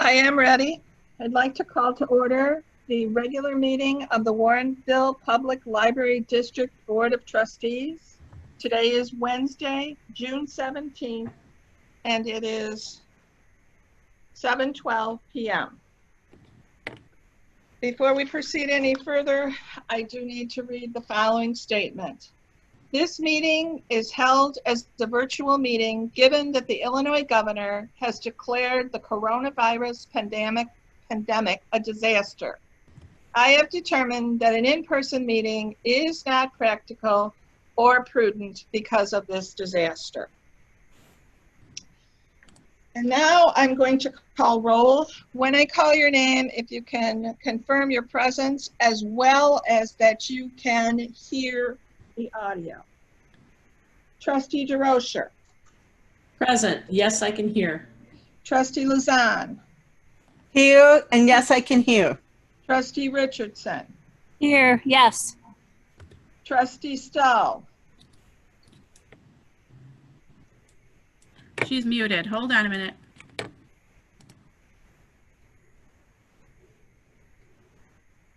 I am ready. I'd like to call to order the regular meeting of the Warrenville Public Library District Board of Trustees. Today is Wednesday, June 17th, and it is 7:12 p.m. Before we proceed any further, I do need to read the following statement. This meeting is held as a virtual meeting given that the Illinois governor has declared the coronavirus pandemic a disaster. I have determined that an in-person meeting is not practical or prudent because of this disaster. And now I'm going to call roll. When I call your name, if you can confirm your presence as well as that you can hear the audio. Trustee DeRocher. Present. Yes, I can hear. Trustee Luzon. Here, and yes, I can hear. Trustee Richardson. Here, yes. Trustee Stoll. She's muted. Hold on a minute.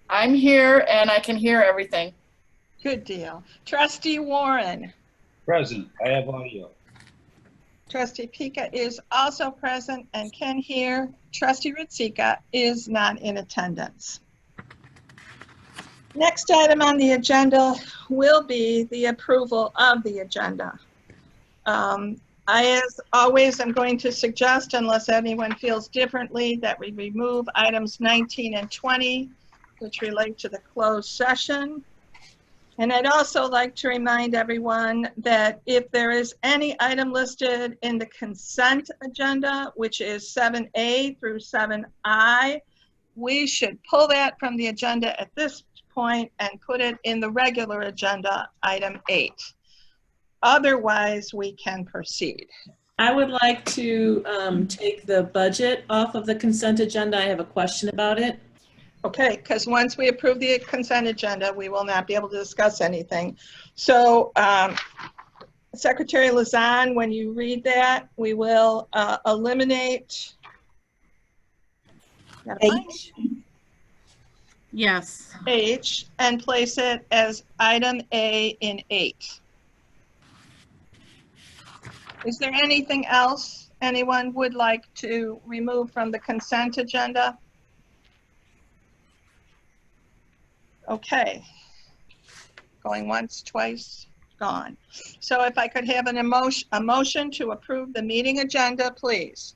I'm here and I can hear everything. Good deal. Trustee Warren. Present. I have audio. Trustee Pika is also present and can hear. Trustee Ritsika is not in attendance. Next item on the agenda will be the approval of the agenda. I, as always, am going to suggest, unless anyone feels differently, that we remove items 19 and 20, which relate to the closed session. And I'd also like to remind everyone that if there is any item listed in the consent agenda, which is 7A through 7I, we should pull that from the agenda at this point and put it in the regular agenda, item 8. Otherwise, we can proceed. I would like to take the budget off of the consent agenda. I have a question about it. Okay, because once we approve the consent agenda, we will not be able to discuss anything. So, Secretary Luzon, when you read that, we will eliminate H. Yes. H and place it as item A in 8. Is there anything else anyone would like to remove from the consent agenda? Okay. Going once, twice, gone. So if I could have a motion to approve the meeting agenda, please.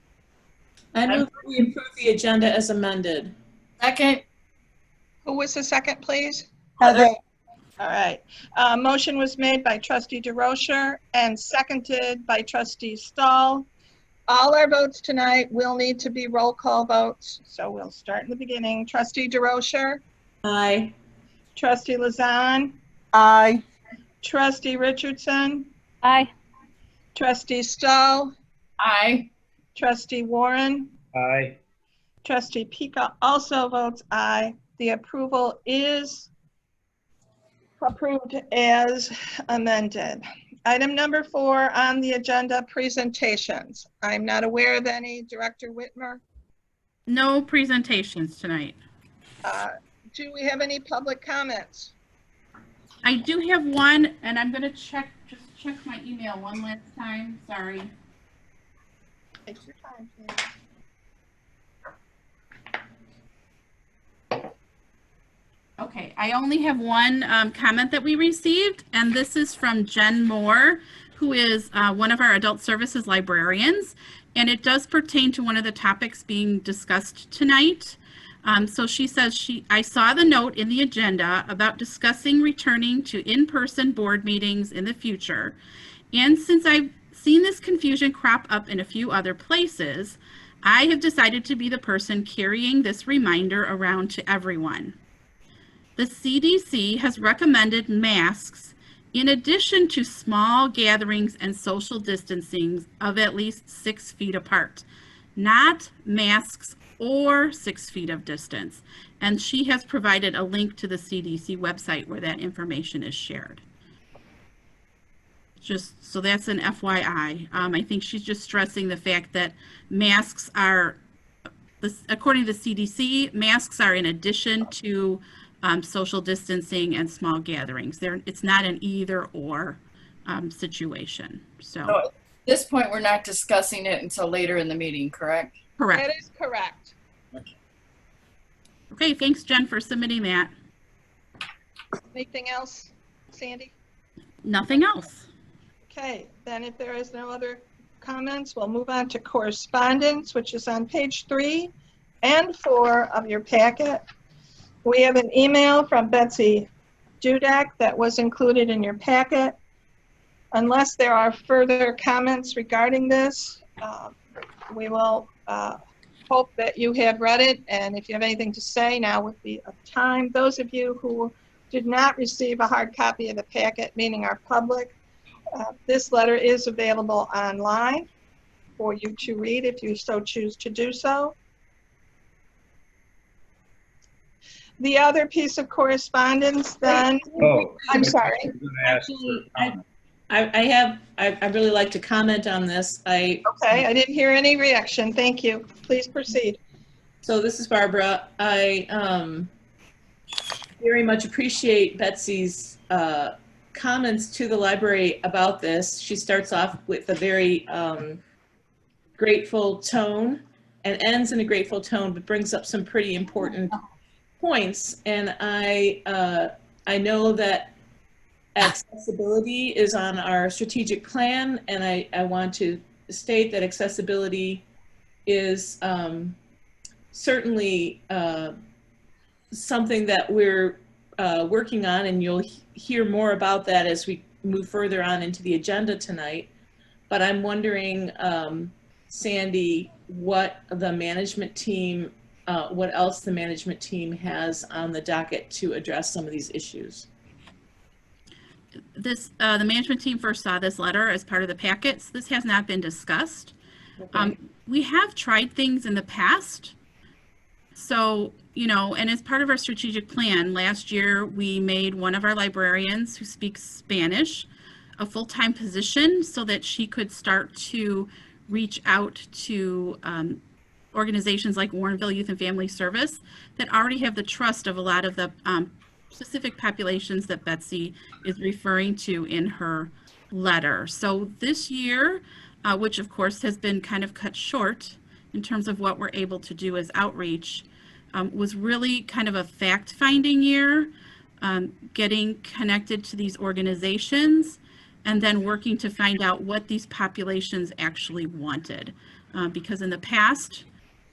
I move that we approve the agenda as amended. Second. Who was the second, please? Heather. All right. Motion was made by Trustee DeRocher and seconded by Trustee Stoll. All our votes tonight will need to be roll call votes. So we'll start in the beginning. Trustee DeRocher. Aye. Trustee Luzon. Aye. Trustee Richardson. Aye. Trustee Stoll. Aye. Trustee Warren. Aye. Trustee Pika also votes aye. The approval is approved as amended. Item number 4 on the agenda, presentations. I'm not aware of any. Director Whitmer? No presentations tonight. Do we have any public comments? I do have one, and I'm going to just check my email one last time. Sorry. Take your time, please. Okay, I only have one comment that we received, and this is from Jen Moore, who is one of our adult services librarians, and it does pertain to one of the topics being discussed tonight. So she says, I saw the note in the agenda about discussing returning to in-person board meetings in the future, and since I've seen this confusion crop up in a few other places, I have decided to be the person carrying this reminder around to everyone. The CDC has recommended masks in addition to small gatherings and social distancing of at least 6 feet apart, not masks or 6 feet of distance. And she has provided a link to the CDC website where that information is shared. Just so that's an FYI. I think she's just stressing the fact that masks are according to the CDC, masks are in addition to social distancing and small gatherings. It's not an either or situation. So So, at this point, we're not discussing it until later in the meeting, correct? correct. That is correct. Okay, thanks, Jen, for submitting that. Anything else, Sandy? Nothing else. Okay, then if there is no other comments, we'll move on to correspondence, which is on page 3 and 4 of your packet. We have an email from Betsy Dudek that was included in your packet. Unless there are further comments regarding this, we will hope that you have read it, and if you have anything to say, now would be a time. Those of you who did not receive a hard copy of the packet, meaning our public, this letter is available online for you to read if you so choose to do so. The other piece of correspondence then, Oh, I'm sorry. I was gonna ask for comment. I really like to comment on this. Okay, I didn't hear any reaction. Thank you. Please proceed. So this is Barbara. I very much appreciate Betsy's comments to the library about this. She starts off with a very grateful tone and ends in a grateful tone, but brings up some pretty important points. And I know that accessibility is on our strategic plan, and I want to state that accessibility is certainly something that we're working on, and you'll hear more about that as we move further on into the agenda tonight. But I'm wondering, Sandy, what the management team, what else the management team has on the docket to address some of these issues. The management team first saw this letter as part of the packets. This has not been discussed. Okay. We have tried things in the past. So, you know, and as part of our strategic plan, last year we made one of our librarians who speaks Spanish a full-time position so that she could start to reach out to organizations like Warrenville Youth and Family Service that already have the trust of a lot of the specific populations that Betsy is referring to in her letter. So this year, which of course has been kind of cut short in terms of what we're able to do as outreach, was really kind of a fact-finding year, getting connected to these organizations and then working to find out what these populations actually wanted. Because in the past,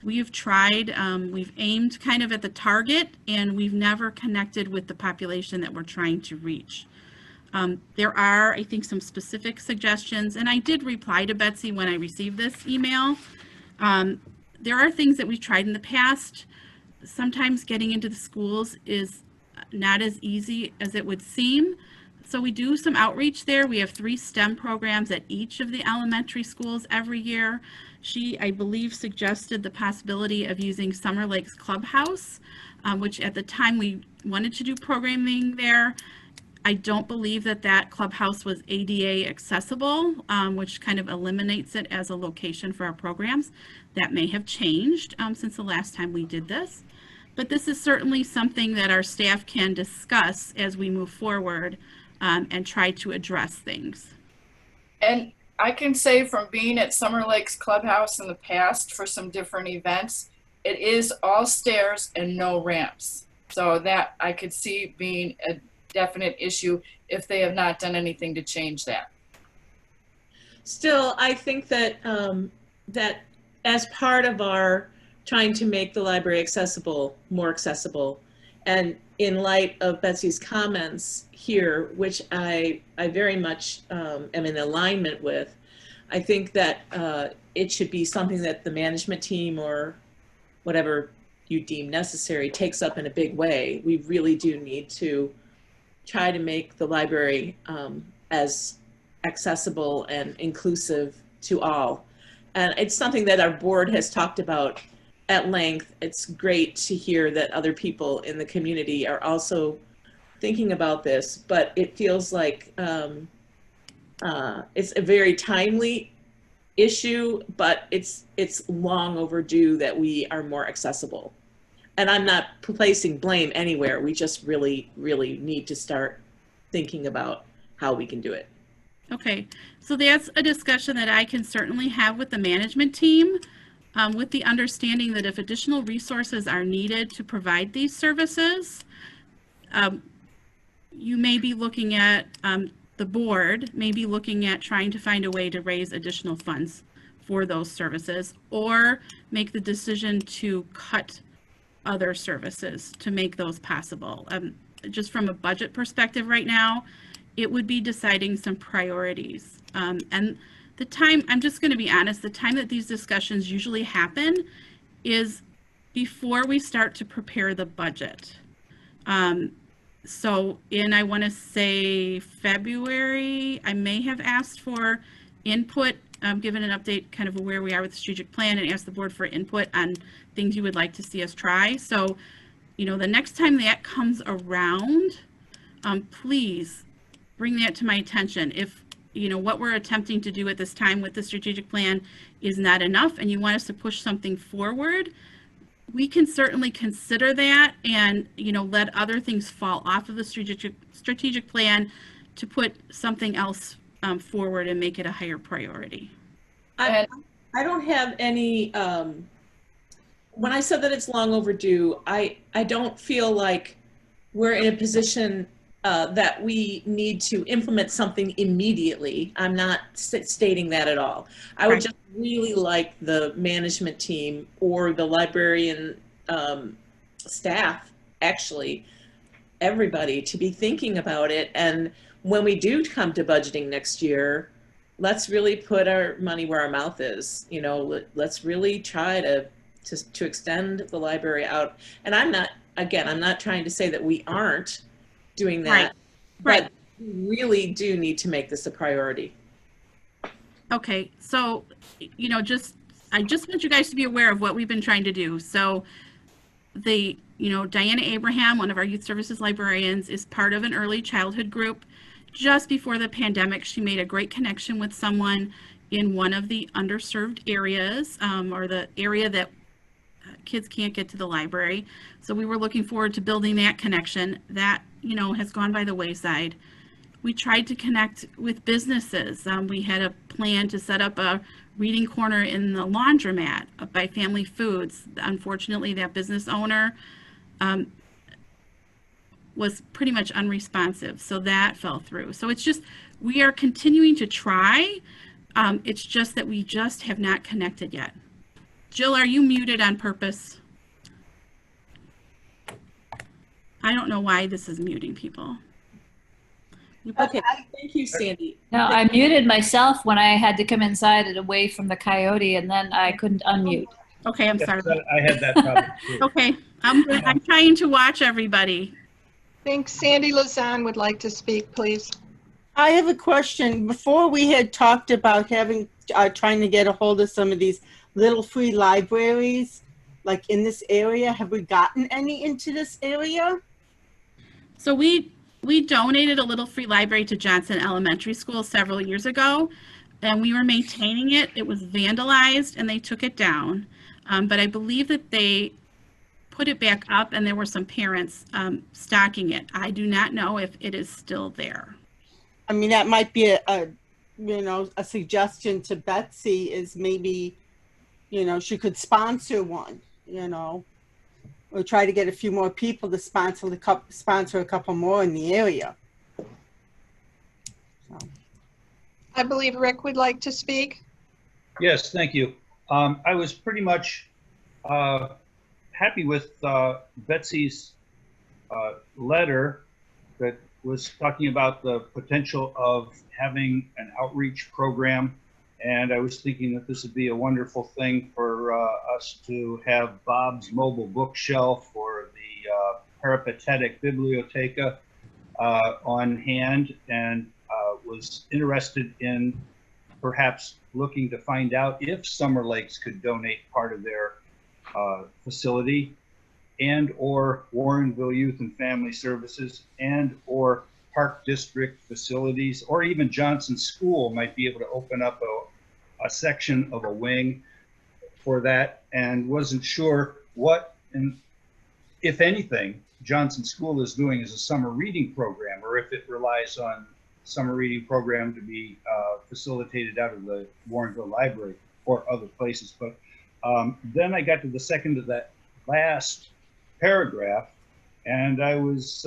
we've tried, we've aimed kind of at the target, and we've never connected with the population that we're trying to reach. There are, I think, some specific suggestions, and I did reply to Betsy when I received this email. There are things that we've tried in the past. Sometimes getting into the schools is not as easy as it would seem. So we do some outreach there. We have 3 STEM programs at each of the elementary schools every year. She, I believe, suggested the possibility of using Summer Lakes Clubhouse, which at the time we wanted to do programming there. I don't believe that that clubhouse was ADA accessible, which kind of eliminates it as a location for our programs. That may have changed since the last time we did this. But this is certainly something that our staff can discuss as we move forward and try to address things. And I can say from being at Summer Lakes Clubhouse in the past for some different events, it is all stairs and no ramps. So that I could see being a definite issue if they have not done anything to change that. Still, I think that that as part of our trying to make the library accessible, more accessible, and in light of Betsy's comments here, which I very much am in alignment with, I think that it should be something that the management team or whatever you deem necessary takes up in a big way. We really do need to try to make the library as accessible and inclusive to all. And it's something that our board has talked about at length. It's great to hear that other people in the community are also thinking about this, but it feels like it's a very timely issue, but it's long overdue that we are more accessible. And I'm not placing blame anywhere. We just really, really need to start thinking about how we can do it. Okay, so that's a discussion that I can certainly have with the management team, with the understanding that if additional resources are needed to provide these services, you may be looking at, the board may be looking at trying to find a way to raise additional funds for those services, or make the decision to cut other services to make those possible. Just from a budget perspective right now, it would be deciding some priorities. And the time, I'm just going to be honest, the time that these discussions usually happen is before we start to prepare the budget. So in, I want to say February, I may have asked for input, given an update kind of where we are with the strategic plan, and asked the board for input on things you would like to see us try. So, you know, the next time that comes around, please bring that to my attention. If, you know, what we're attempting to do at this time with the strategic plan is not enough and you want us to push something forward, we can certainly consider that and, you know, let other things fall off of the strategic plan to put something else forward and make it a higher priority. I don't have any, when I said that it's long overdue, I don't feel like we're in a position that we need to implement something immediately. I'm not stating that at all. I would just really like the management team or the librarian staff, actually, everybody, to be thinking about it. And when we do come to budgeting next year, let's really put our money where our mouth is. You know, let's really try to extend the library out. And I'm not trying to say that we aren't doing that, but we really do need to make this a priority. Okay, so, you know, I just want you guys to be aware of what we've been trying to do. So you know, Diana Abraham, one of our youth services librarians, is part of an early childhood group. Just before the pandemic, she made a great connection with someone in one of the underserved areas, or the area that kids can't get to the library. So we were looking forward to building that connection. That, you know, has gone by the wayside. We tried to connect with businesses. We had a plan to set up a reading corner in the laundromat by Family Foods. Unfortunately, that business owner was pretty much unresponsive, so that fell through. So it's just, we are continuing to try. It's just that we just have not connected yet. Jill, are you muted on purpose? I don't know why this is muting people. Okay, thank you, Sandy. No, I muted myself when I had to come inside and away from the coyote, and then I couldn't unmute. Okay, I'm sorry. I had that problem too. Okay, I'm trying to watch everybody. I think Sandy Lazan would like to speak, please. I have a question. Before we had talked about trying to get a hold of some of these little free libraries, like in this area. Have we gotten any into this area? So we donated a little free library to Johnson Elementary School several years ago, and we were maintaining it. It was vandalized and they took it down. But I believe that they put it back up and there were some parents stocking it. I do not know if it is still there. I mean, that might be a suggestion to Betsy, is maybe, she could sponsor one, or try to get a few more people to sponsor a couple more in the area. So. I believe Rick would like to speak. Yes, thank you. I was pretty much happy with Betsy's letter that was talking about the potential of having an outreach program. And I was thinking that this would be a wonderful thing for us to have Bob's mobile bookshelf or the Peripatetic Biblioteca on hand, and was interested in perhaps looking to find out if Summer Lakes could donate part of their facility, and or Warrenville Youth and Family Services, and or Park District facilities, or even Johnson School might be able to open up a section of a wing for that, and wasn't sure what, and if anything, Johnson School is doing as a summer reading program, or if it relies on summer reading program to be facilitated out of the Warrenville Library or other places. But then I got to the second of that last paragraph, and I was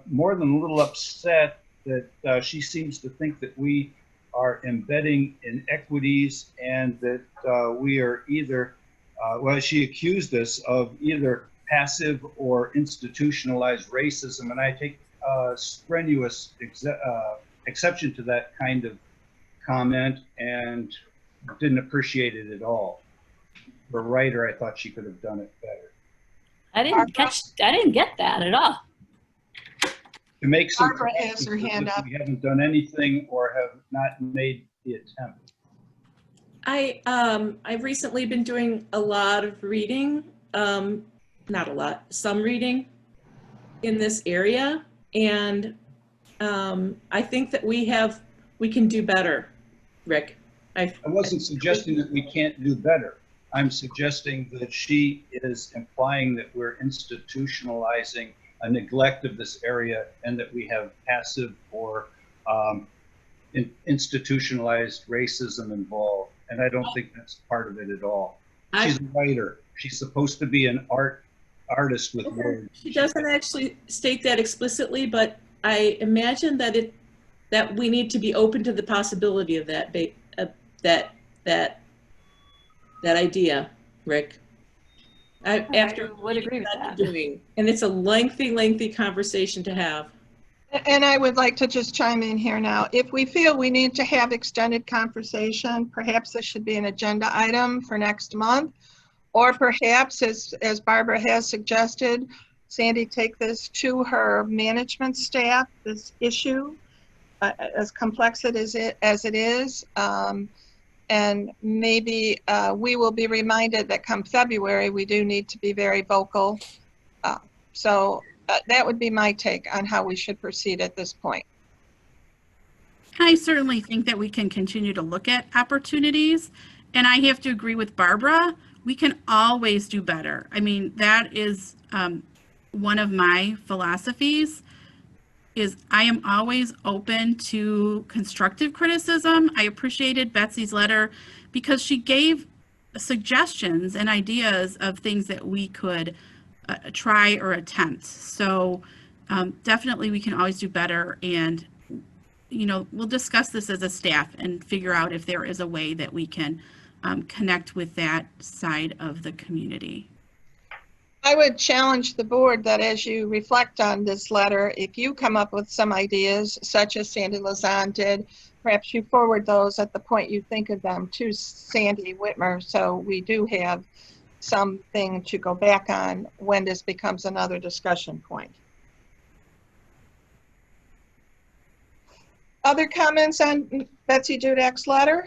more than a little upset that she seems to think that we are embedding inequities, and that we are either, well, she accused us of either passive or institutionalized racism, and I take strenuous exception to that kind of comment and didn't appreciate it at all. For a writer, I thought she could have done it better. I didn't get that at all. To make some Barbara has her hand up. we haven't done anything or have not made the attempt. I've recently been doing a lot of reading, not a lot, some reading in this area, and I think that we can do better, Rick. I wasn't suggesting that we can't do better. I'm suggesting that she is implying that we're institutionalizing a neglect of this area, and that we have passive or institutionalized racism involved. And I don't think that's part of it at all. She's a writer. She's supposed to be an artist with words. She doesn't actually state that explicitly, but I imagine that we need to be open to the possibility of that idea, Rick. I would agree with that. And it's a lengthy conversation to have. And I would like to just chime in here now. If we feel we need to have extended conversation, perhaps this should be an agenda item for next month, or perhaps, as Barbara has suggested, Sandy take this to her management staff, this issue, as complex as it is. And maybe we will be reminded that come February, we do need to be very vocal. So that would be my take on how we should proceed at this point. I certainly think that we can continue to look at opportunities. And I have to agree with Barbara. We can always do better. I mean, that is one of my philosophies, is I am always open to constructive criticism. I appreciated Betsy's letter because she gave suggestions and ideas of things that we could try or attempt. So definitely we can always do better, and we'll discuss this as a staff and figure out if there is a way that we can connect with that side of the community. I would challenge the board that as you reflect on this letter, if you come up with some ideas, such as Sandy Lazan did, perhaps you forward those at the point you think of them to Sandy Whitmer, so we do have something to go back on when this becomes another discussion point. Other comments on Betsy Dudek's letter?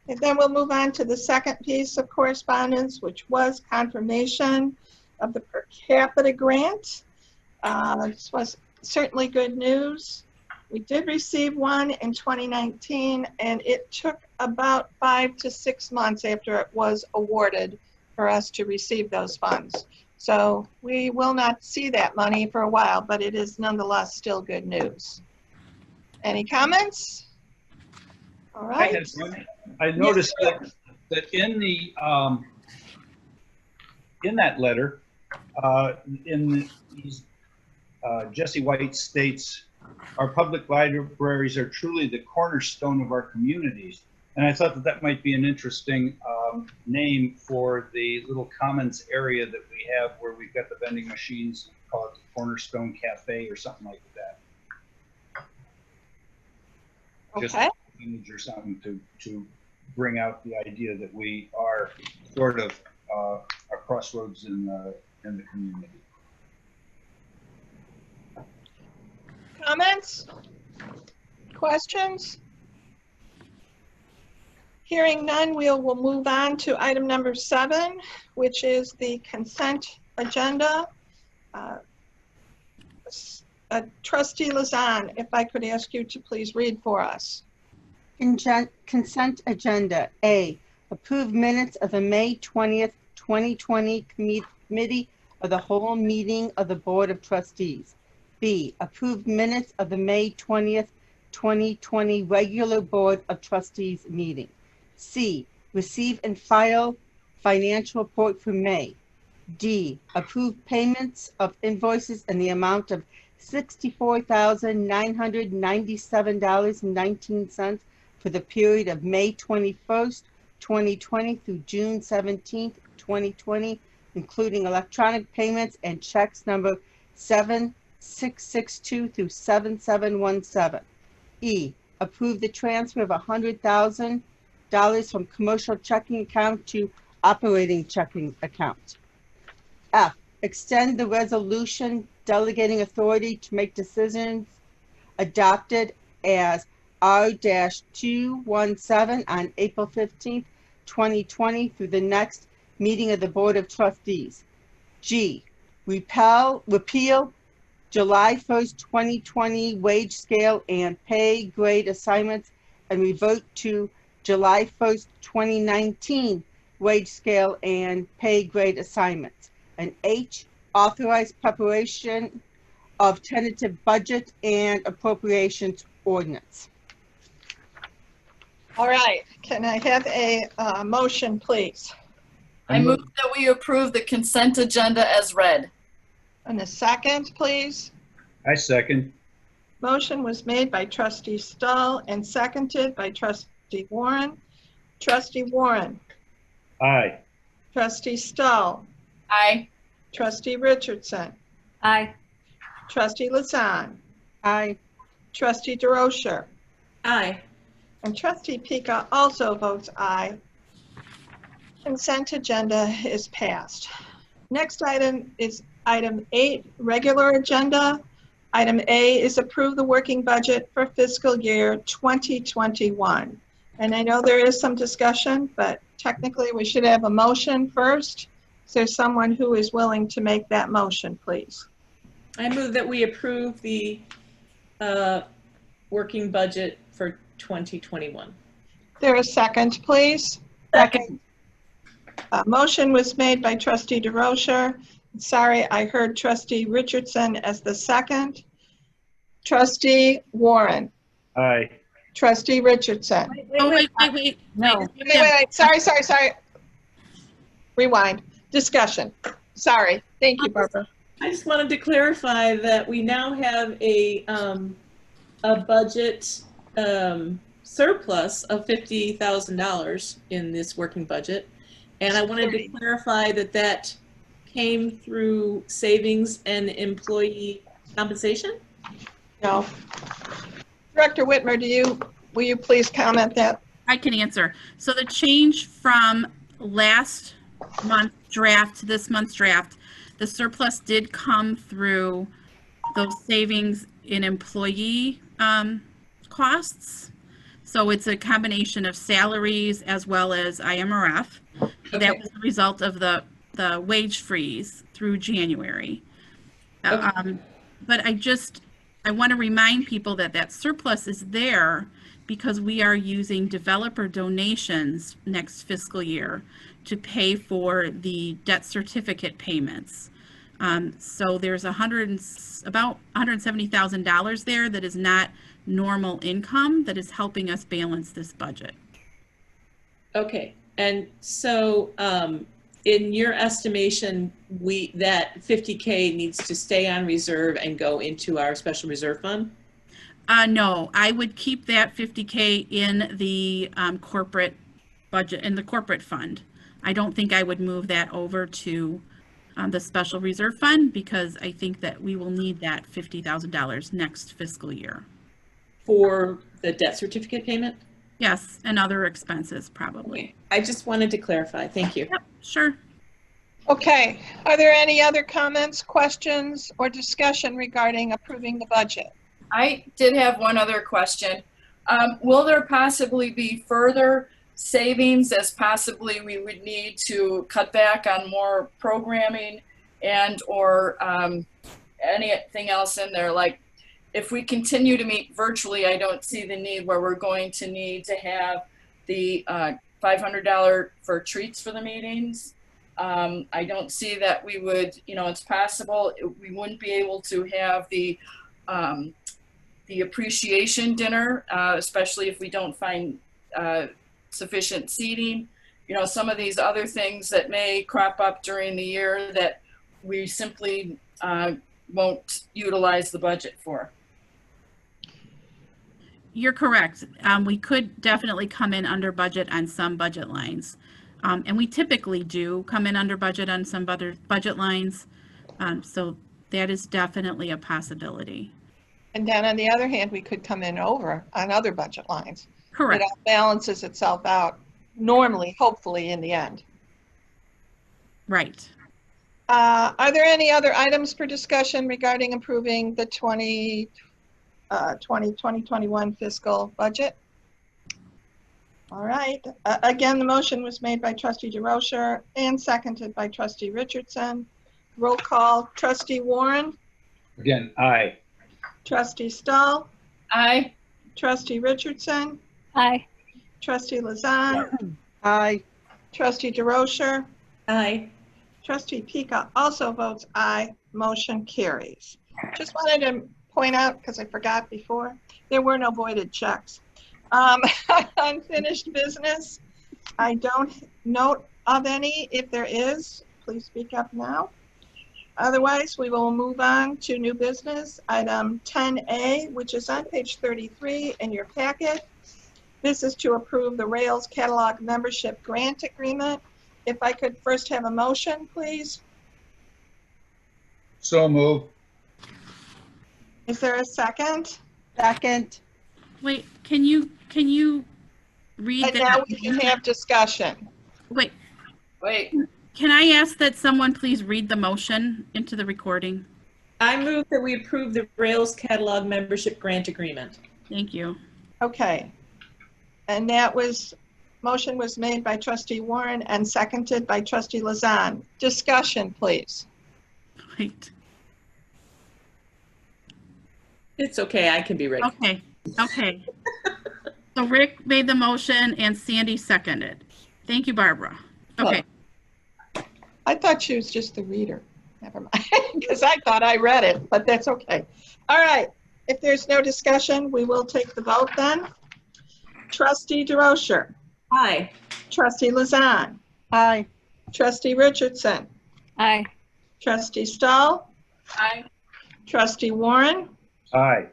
And then we'll move on to the second piece of correspondence, which was confirmation of the per capita grant. This was certainly good news. We did receive one in 2019, and it took about 5 to 6 months after it was awarded for us to receive those funds. So we will not see that money for a while, but it is nonetheless still good news. Any comments? All right. I noticed that in the in that letter, Jesse White states, "Our public libraries are truly the cornerstone of our communities." And I thought that might be an interesting name for the little commons area that we have, where we've got the vending machines, call it the Cornerstone Cafe or something like that. Okay. Just image or something to bring out the idea that we are sort of a crossroads in the community. Comments? Questions? Hearing none, we'll move on to item number 7, which is the consent agenda. Trustee Lazan, if I could ask you to please read for us. consent agenda. A, approve minutes of the May 20th, 2020 Committee of the Whole meeting of the Board of Trustees. B, approve minutes of the May 20th, 2020 regular Board of Trustees meeting. C, receive and file financial report for May. D, approve payments of invoices in the amount of $64,997.19 for the period of May 21st, 2020 through June 17th, 2020, including electronic payments and checks number 7662 through 7717. E, approve the transfer of $100,000 from commercial checking account to operating checking account. F, extend the resolution delegating authority to make decisions adopted as R-217 on April 15th, 2020 through the next meeting of the Board of Trustees. G, repeal July 1st, 2020 wage scale and pay grade assignments and revert to July 1st, 2019 wage scale and pay grade assignments. And H, authorize preparation of tentative budget and appropriations ordinance. All right, can I have a motion, please? I move that we approve the consent agenda as read. And a second, please. I second. Motion was made by Trustee Stull and seconded by Trustee Warren. Trustee Warren. Aye. Trustee Stull. Aye. Trustee Richardson. Aye. Trustee Lazan. Aye. Trustee DeRocher. Aye. And Trustee Pika also votes aye. Consent agenda is passed. Next item is item 8, regular agenda. Item A is approve the working budget for fiscal year 2021. And I know there is some discussion, but technically we should have a motion first. Is there someone who is willing to make that motion, please? I move that we approve the working budget for 2021. There a second, please? Second. Motion was made by Trustee DeRocher. Sorry, I heard Trustee Richardson as the second. Trustee Warren. Aye. Trustee Richardson. Oh, wait. No. Wait. Sorry. Rewind. Discussion. Sorry. Thank you, Barbara. I just wanted to clarify that we now have a budget surplus of $50,000 in this working budget. And I wanted to clarify that came through savings and employee compensation? No. Director Whitmer, will you please comment that? I can answer. So the change from last month's draft to this month's draft, the surplus did come through those savings in employee costs. So it's a combination of salaries as well as IMRF. So that was the result of the wage freeze through January. Okay. But I want to remind people that surplus is there because we are using developer donations next fiscal year to pay for the debt certificate payments. So there's about $170,000 there that is not normal income that is helping us balance this budget. Okay, and so in your estimation, that $50K needs to stay on reserve and go into our special reserve fund? No, I would keep that $50K in the corporate budget, in the corporate fund. I don't think I would move that over to the special reserve fund because I think that we will need that $50,000 next fiscal year. For the debt certificate payment? Yes, and other expenses probably. Okay. I just wanted to clarify. Thank you. Yep, sure. Okay. Are there any other comments, questions, or discussion regarding approving the budget? I did have one other question. Will there possibly be further savings as possibly we would need to cut back on more programming and or anything else in there? Like if we continue to meet virtually, I don't see the need where we're going to need to have the $500 for treats for the meetings. I don't see that we would, it's possible we wouldn't be able to have the appreciation dinner, especially if we don't find sufficient seating. Some of these other things that may crop up during the year that we simply won't utilize the budget for. You're correct. We could definitely come in under budget on some budget lines. And we typically do come in under budget on some other budget lines. So that is definitely a possibility. And then on the other hand, we could come in over on other budget lines. Correct. It all balances itself out normally, hopefully in the end. Right. Are there any other items for discussion regarding improving the 2020-2021 fiscal budget? All right. Again, the motion was made by Trustee DeRocher and seconded by Trustee Richardson. Roll call. Trustee Warren? Again, aye. Trustee Stahl? Aye. Trustee Richardson? Aye. Trustee Lazan? Aye. Trustee DeRocher? Aye. Trustee Pika also votes aye. Motion carries. Just wanted to point out, because I forgot before, there were no voided checks. Unfinished business. I don't note of any. If there is, please speak up now. Otherwise, we will move on to new business. Item 10A, which is on page 33 in your packet. This is to approve the Rails Catalog Membership Grant Agreement. If I could first have a motion, please. So move. Is there a second? Second. Wait, can you read And that? now we can have discussion. Wait, Wait, can I ask that someone please read the motion into the recording? I move that we approve the Rails Catalog Membership Grant Agreement. Thank you. Okay. And that was, motion was made by Trustee Warren and seconded by Trustee Lazan. Discussion, please. Wait. It's okay, I can be ready. Okay. So Rick made the motion and Sandy seconded. Thank you, Barbara. Okay. I thought she was just the reader. Never mind, because I thought I read it, but that's okay. All right. If there's no discussion, we will take the vote then. Trustee DeRocher. Aye. Trustee Lazan. Aye. Trustee Richardson. Aye. Trustee Stahl. aye. Trustee Warren. Aye.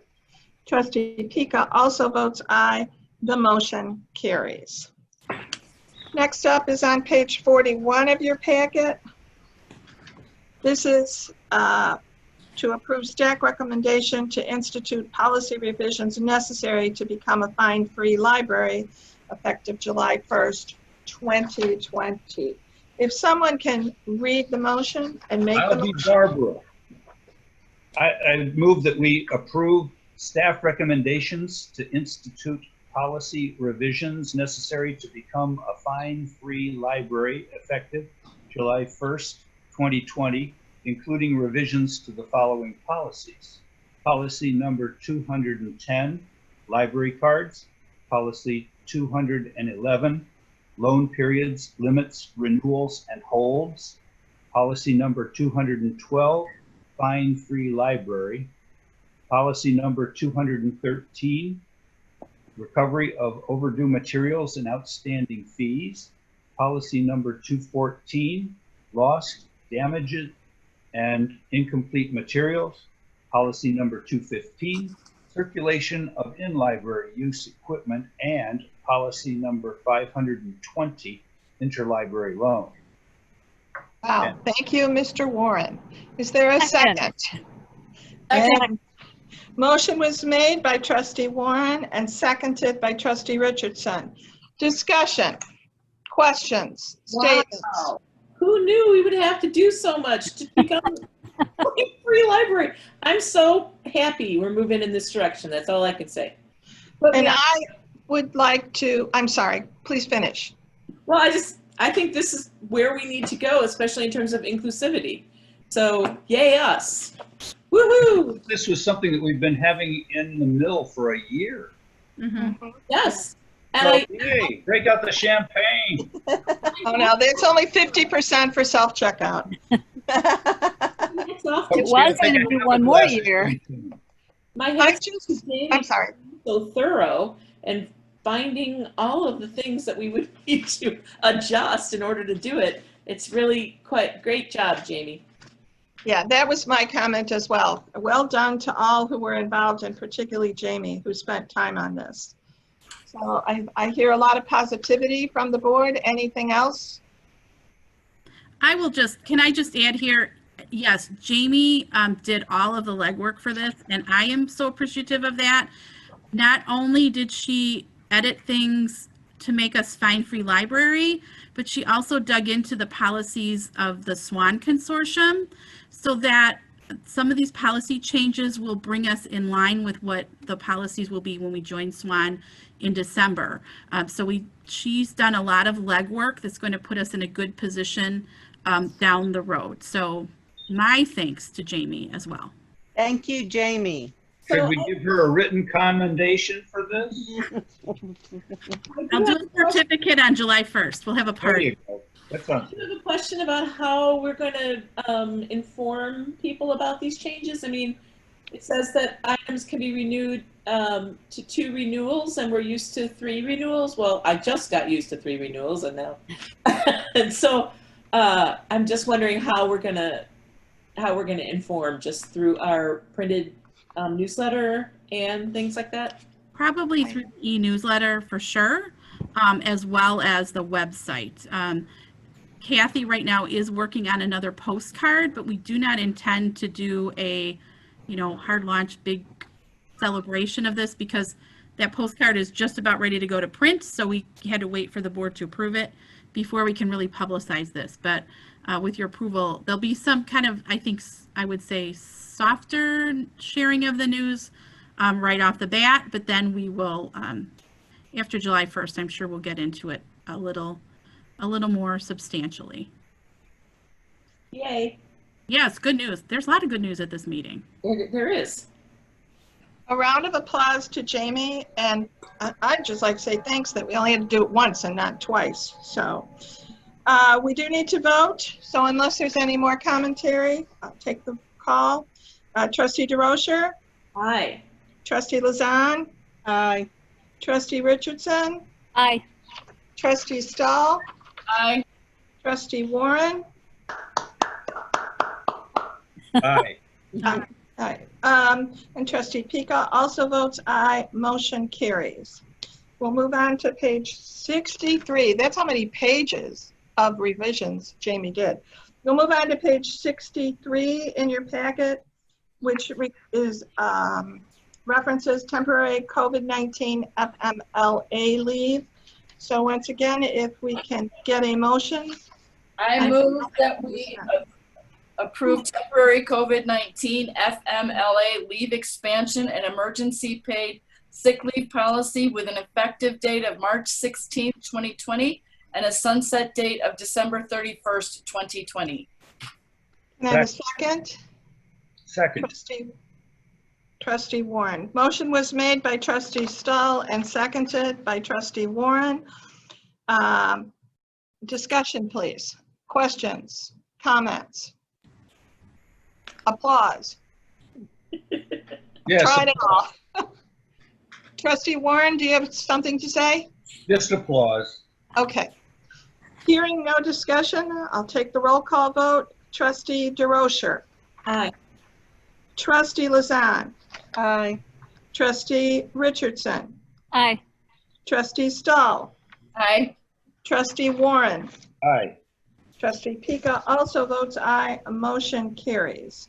Trustee Pika also votes aye. The motion carries. Next up is on page 41 of your packet. This is to approve staff recommendation to institute policy revisions necessary to become a fine-free library effective July 1st, 2020. If someone can read the motion and make the I'll be motion. Barbara. I move that we approve staff recommendations to institute policy revisions necessary to become a fine-free library effective July 1st, 2020, including revisions to the following policies. Policy number 210, library cards. Policy 211, loan periods, limits, renewals, and holds. Policy number 212, fine-free library. Policy number 213, recovery of overdue materials and outstanding fees. Policy number 214, lost, damaged, and incomplete materials. Policy number 215, circulation of in-library use equipment, and policy number 520, interlibrary loan. Wow, thank you, Mr. Warren. Is there a second? And motion was made by Trustee Warren and seconded by Trustee Richardson. Discussion, questions, statements. Wow. Who knew we would have to do so much to become a free library? I'm so happy we're moving in this direction. That's all I can say. But And I would like to, I'm sorry, please finish. well, I think this is where we need to go, especially in terms of inclusivity. So yay us. Woohoo! This was something that we've been having in the mill for a year. Yes. And So, I, yay, break out the champagne. Oh, no, there's only 50% for self-checkout. it's off It to was going to be one more year. my I hats just, to Jamie, I'm sorry. so thorough and finding all of the things that we would need to adjust in order to do it. It's really quite great job, Jamie. Yeah, that was my comment as well. Well done to all who were involved, and particularly Jamie, who spent time on this. So I hear a lot of positivity from the board. Anything else? Can I just add here, yes, Jamie did all of the legwork for this, and I am so appreciative of that. Not only did she edit things to make us fine-free library, but she also dug into the policies of the SWAN Consortium so that some of these policy changes will bring us in line with what the policies will be when we join SWAN in December. She's done a lot of legwork that's going to put us in a good position down the road. So my thanks to Jamie as well. Thank you, Jamie. Should we give her a written commendation for this? I'll do a certificate on July 1st. We'll have a There party. you go. That sounds I good. have a question about how we're going to inform people about these changes. I mean, it says that items can be renewed to 2 renewals, and we're used to 3 renewals. Well, I just got used to 3 renewals, and now, and so I'm just wondering how we're gonna inform, just through our printed newsletter and things like that. Probably through the e-newsletter for sure, as well as the website. Kathy right now is working on another postcard, but we do not intend to do a, hard launch big celebration of this because that postcard is just about ready to go to print. So we had to wait for the board to approve it before we can really publicize this. But with your approval, there'll be some kind of, I would say, softer sharing of the news right off the bat, but then we will, after July 1st, I'm sure we'll get into it a little more substantially. Yay. Yes, good news. There's a lot of good news at this meeting. There is. A round of applause to Jamie, and I'd just like to say thanks that we only had to do it once and not twice. So we do need to vote. So unless there's any more commentary, I'll take the call. Trustee DeRocher? Aye. Trustee Lazan? Aye. Trustee Richardson? Aye. Trustee Stahl? Aye. Trustee Warren? Aye. Aye. And Trustee Pika also votes aye. Motion carries. We'll move on to page 63. That's how many pages of revisions Jamie did. We'll move on to page 63 in your packet, which is references temporary COVID-19 FMLA leave. So once again, if we can get a motion. I move that we approve temporary COVID-19 FMLA leave expansion and emergency paid sick leave policy with an effective date of March 16th, 2020 and a sunset date of December 31st, 2020. Can I have a second? Second. Trustee Warren. Motion was made by Trustee Stahl and seconded by Trustee Warren. Discussion, please. Questions, comments, applause. Yes. Tried it all. Trustee Warren, do you have something to say? Just applause. Okay. Hearing no discussion, I'll take the roll call vote. Trustee DeRocher. Aye. Trustee Lazan. Aye. Trustee Richardson. Aye. Trustee Stahl. Aye. Trustee Warren. Aye. Trustee Pika also votes aye. A motion carries.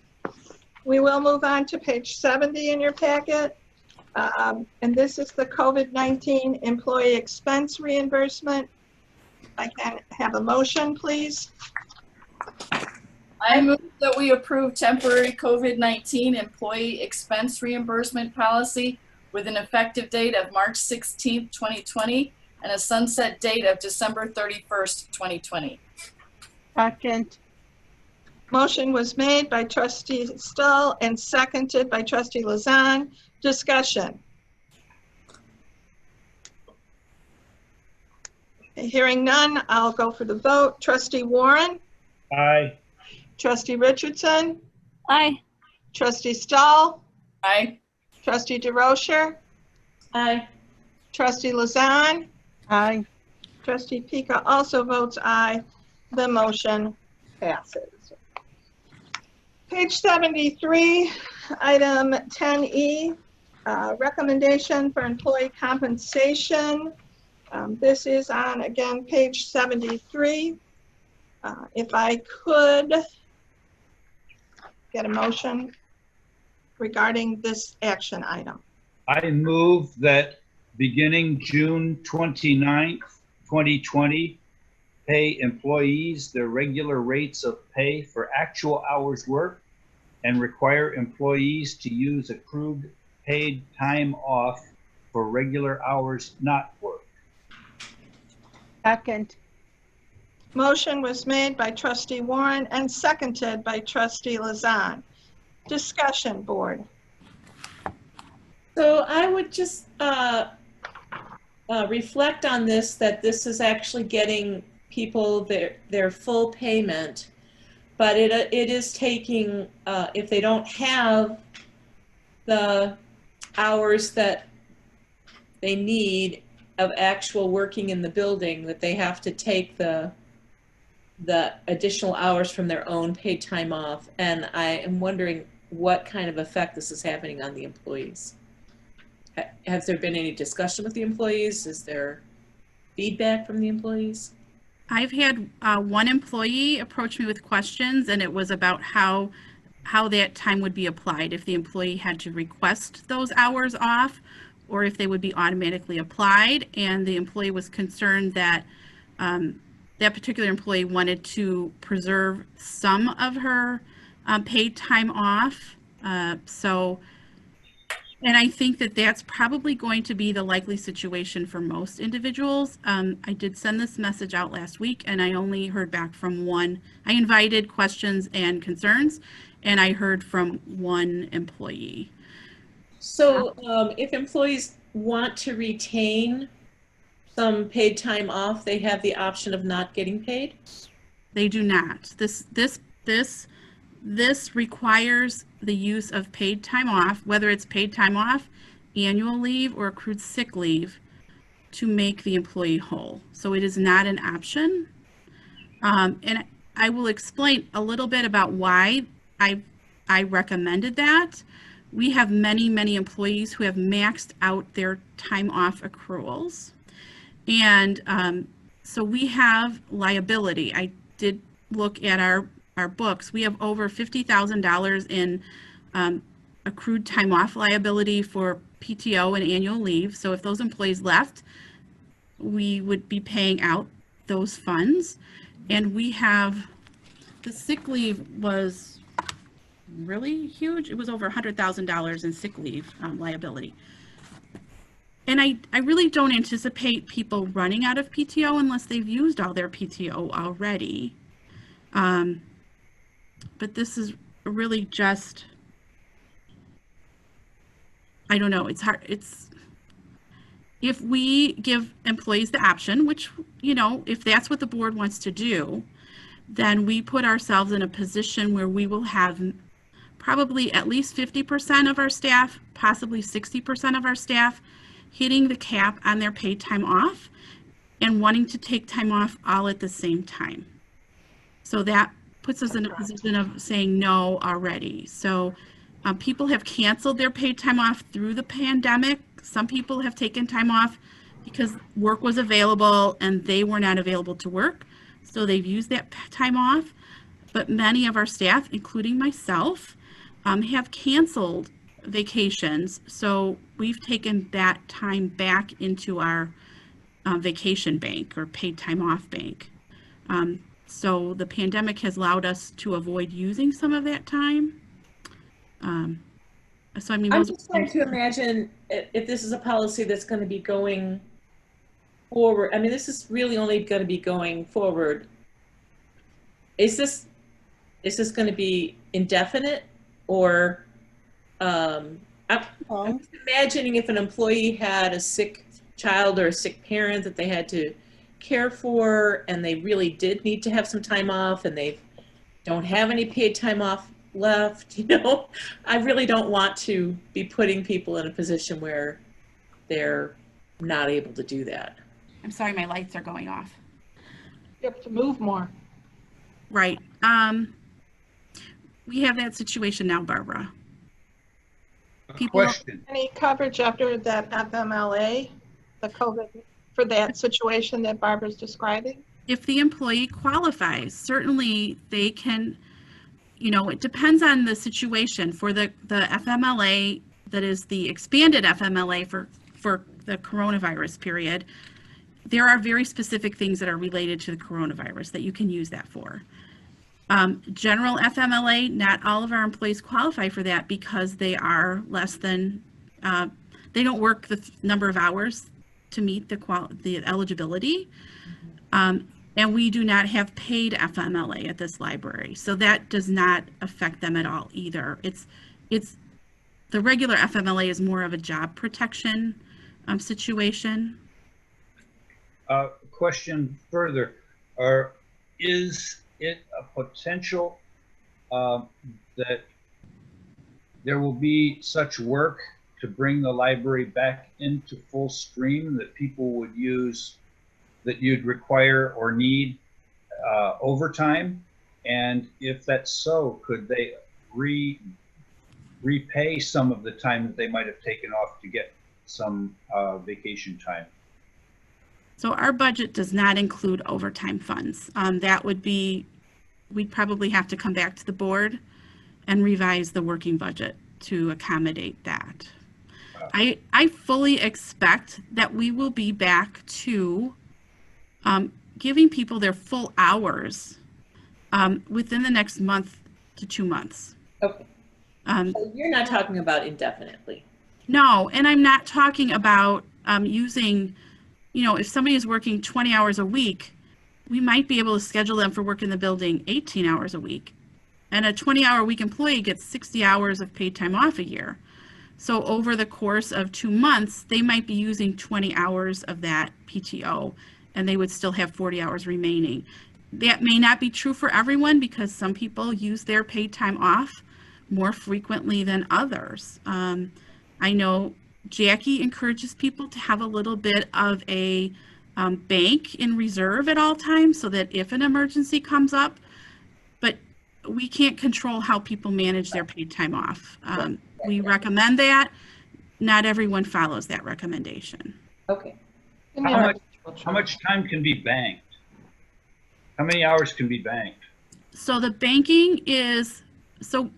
We will move on to page 70 in your packet. And this is the COVID-19 employee expense reimbursement. I can have a motion, please. I move that we approve temporary COVID-19 employee expense reimbursement policy with an effective date of March 16th, 2020 and a sunset date of December 31st, 2020. Second. Motion was made by trustee Stull and seconded by trustee Lazan. Discussion. Hearing none, I'll go for the vote. Trustee Warren, Aye. trustee Richardson, Aye. trustee Stull, Aye. trustee DeRocher, Aye. trustee Lazan, Aye. trustee Pika also votes aye. The motion passes. Page 73, item 10E, recommendation for employee compensation. This is on, again, page 73. If I could get a motion regarding this action item. I move that beginning June 29th, 2020, pay employees their regular rates of pay for actual hours worked and require employees to use accrued paid time off for regular hours not worked. Second. Motion was made by trustee Warren and seconded by trustee Lazan. Discussion, board. So I would just reflect on this, that this is actually getting people their full payment, but it is taking, if they don't have the hours that they need of actual working in the building, that they have to take the additional hours from their own paid time off. And I am wondering what kind of effect this is having on the employees. Has there been any discussion with the employees? Is there feedback from the employees? I've had one employee approach me with questions, and it was about how that time would be applied, if the employee had to request those hours off or if they would be automatically applied. And the employee was concerned that that particular employee wanted to preserve some of her paid time off. And I think that that's probably going to be the likely situation for most individuals. I did send this message out last week, and I only heard back from one. I invited questions and concerns, and I heard from one employee. So if employees want to retain some paid time off, they have the option of not getting paid? They do not. This requires the use of paid time off, whether it's paid time off, annual leave, or accrued sick leave, to make the employee whole. So it is not an option. And I will explain a little bit about why I recommended that. We have many employees who have maxed out their time off accruals. And so we have liability. I did look at our books. We have over $50,000 in accrued time off liability for PTO and annual leave. So if those employees left, we would be paying out those funds. And we have, the sick leave was really huge. It was over $100,000 in sick leave liability. And I really don't anticipate people running out of PTO unless they've used all their PTO already. But this is really just, I don't know, it's hard. If we give employees the option, which, you know, if that's what the board wants to do, then we put ourselves in a position where we will have probably at least 50% of our staff, possibly 60% of our staff, hitting the cap on their paid time off and wanting to take time off all at the same time. So that puts us in a position of saying no already. So people have canceled their paid time off through the pandemic. Some people have taken time off because work was available and they were not available to work. So they've used that time off. But many of our staff, including myself, have canceled vacations. So we've taken that time back into our vacation bank or paid time off bank. So the pandemic has allowed us to avoid using some of that time. So I mean, I'm just trying to imagine if this is a policy that's going to be going forward. I mean, this is really only going to be going forward. Is this is this going to be indefinite, or I'm just imagining if an employee had a sick child or a sick parent that they had to care for, and they really did need to have some time off, and they don't have any paid time off left, you know, I really don't want to be putting people in a position where they're not able to do that. I'm sorry, my lights are going off. You have to move more. Right. We have that situation now, Barbara. Question. Any coverage after that FMLA, the COVID, for that situation that Barbara's describing? If the employee qualifies, certainly they can, you know, it depends on the situation. For the FMLA, that is the expanded FMLA for the coronavirus period, there are very specific things that are related to the coronavirus that you can use that for. General FMLA, not all of our employees qualify for that because they are less than, they don't work the number of hours to meet the eligibility. And we do not have paid FMLA at this library. So that does not affect them at all either. It's the regular FMLA is more of a job protection situation. Question further, is it a potential that there will be such work to bring the library back into full stream that people would use, that you'd require or need overtime? And if that's so, could they repay some of the time that they might have taken off to get some vacation time? So our budget does not include overtime funds. That would be, we'd probably have to come back to the board and revise the working budget to accommodate that. I fully expect that we will be back to giving people their full hours within the next month to 2 months. Okay. So you're not talking about indefinitely. No, and I'm not talking about using, you know, if somebody is working 20 hours a week, we might be able to schedule them for work in the building 18 hours a week. And a 20-hour-a-week employee gets 60 hours of paid time off a year. So over the course of 2 months, they might be using 20 hours of that PTO, and they would still have 40 hours remaining. That may not be true for everyone because some people use their paid time off more frequently than others. I know Jackie encourages people to have a little bit of a bank in reserve at all times so that if an emergency comes up, but we can't control how people manage their paid time off. We recommend that. Not everyone follows that recommendation. Okay. How much time can be banked? How many hours can be banked? So the banking is, so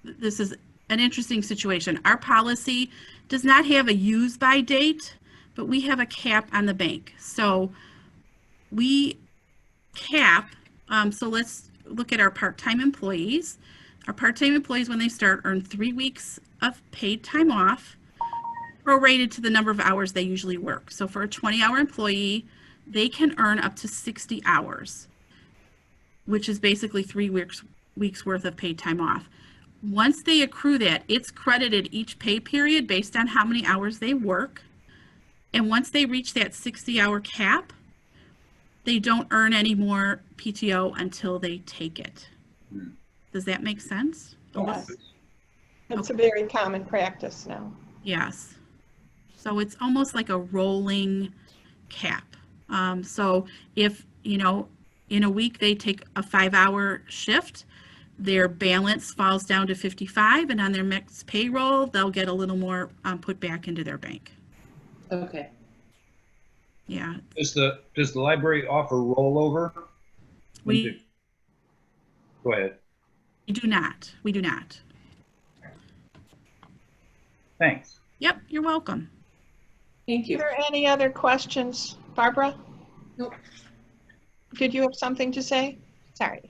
this is an interesting situation. Our policy does not have a use by date, but we have a cap on the bank. So we cap, so let's look at our part-time employees. Our part-time employees, when they start, earn 3 weeks of paid time off, prorated to the number of hours they usually work. So for a 20-hour employee, they can earn up to 60 hours, which is basically 3 weeks worth of paid time off. Once they accrue that, it's credited each pay period based on how many hours they work. And once they reach that 60-hour cap, they don't earn any more PTO until they take it. Does that make sense? Yes. It's a very common practice now. Yes. So it's almost like a rolling cap. So if, you know, in a week they take a 5-hour shift, their balance falls down to 55, and on their next payroll, they'll get a little more put back into their bank. Okay. Yeah. Does the library offer rollover? Go ahead. We do not. We do not. Thanks. Yep, you're welcome. Thank you. Are there any other questions, Barbara? Nope. Did you have something to say? Sorry.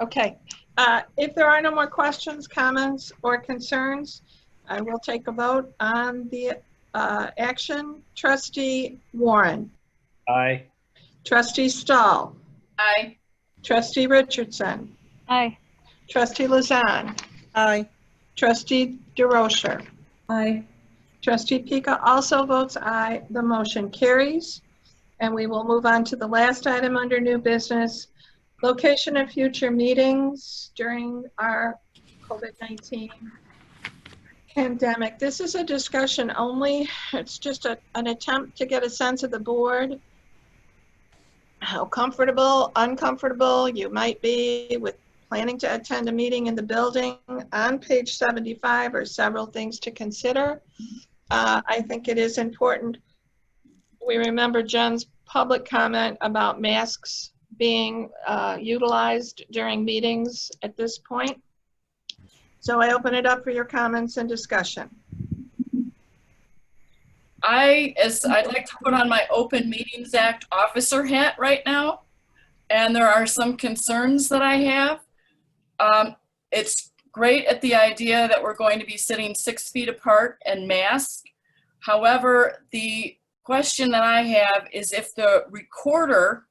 Okay. If there are no more questions, comments, or concerns, I will take a vote on the action. Trustee Warren. Aye. Trustee Stahl. Aye. Trustee Richardson. Aye. Trustee Lazan. Aye. Trustee DeRocher. Aye. Trustee Pika also votes aye. The motion carries. And we will move on to the last item under new business. Location of future meetings during our COVID-19 pandemic. This is a discussion only. It's just an attempt to get a sense of the board, how comfortable, uncomfortable you might be with planning to attend a meeting in the building. On page 75 are several things to consider. I think it is important we remember Jen's public comment about masks being utilized during meetings at this point. So I open it up for your comments and discussion. I'd like to put on my Open Meetings Act officer hat right now, and there are some concerns that I have. It's great at the idea that we're going to be sitting 6 feet apart and masked. However, the question that I have is if the recorder,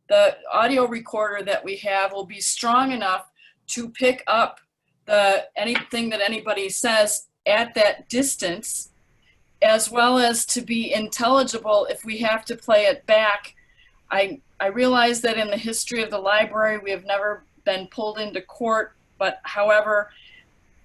the audio recorder that we have, will be strong enough to pick up anything that anybody says at that distance, as well as to be intelligible if we have to play it back. I realize that in the history of the library, we have never been pulled into court, but however,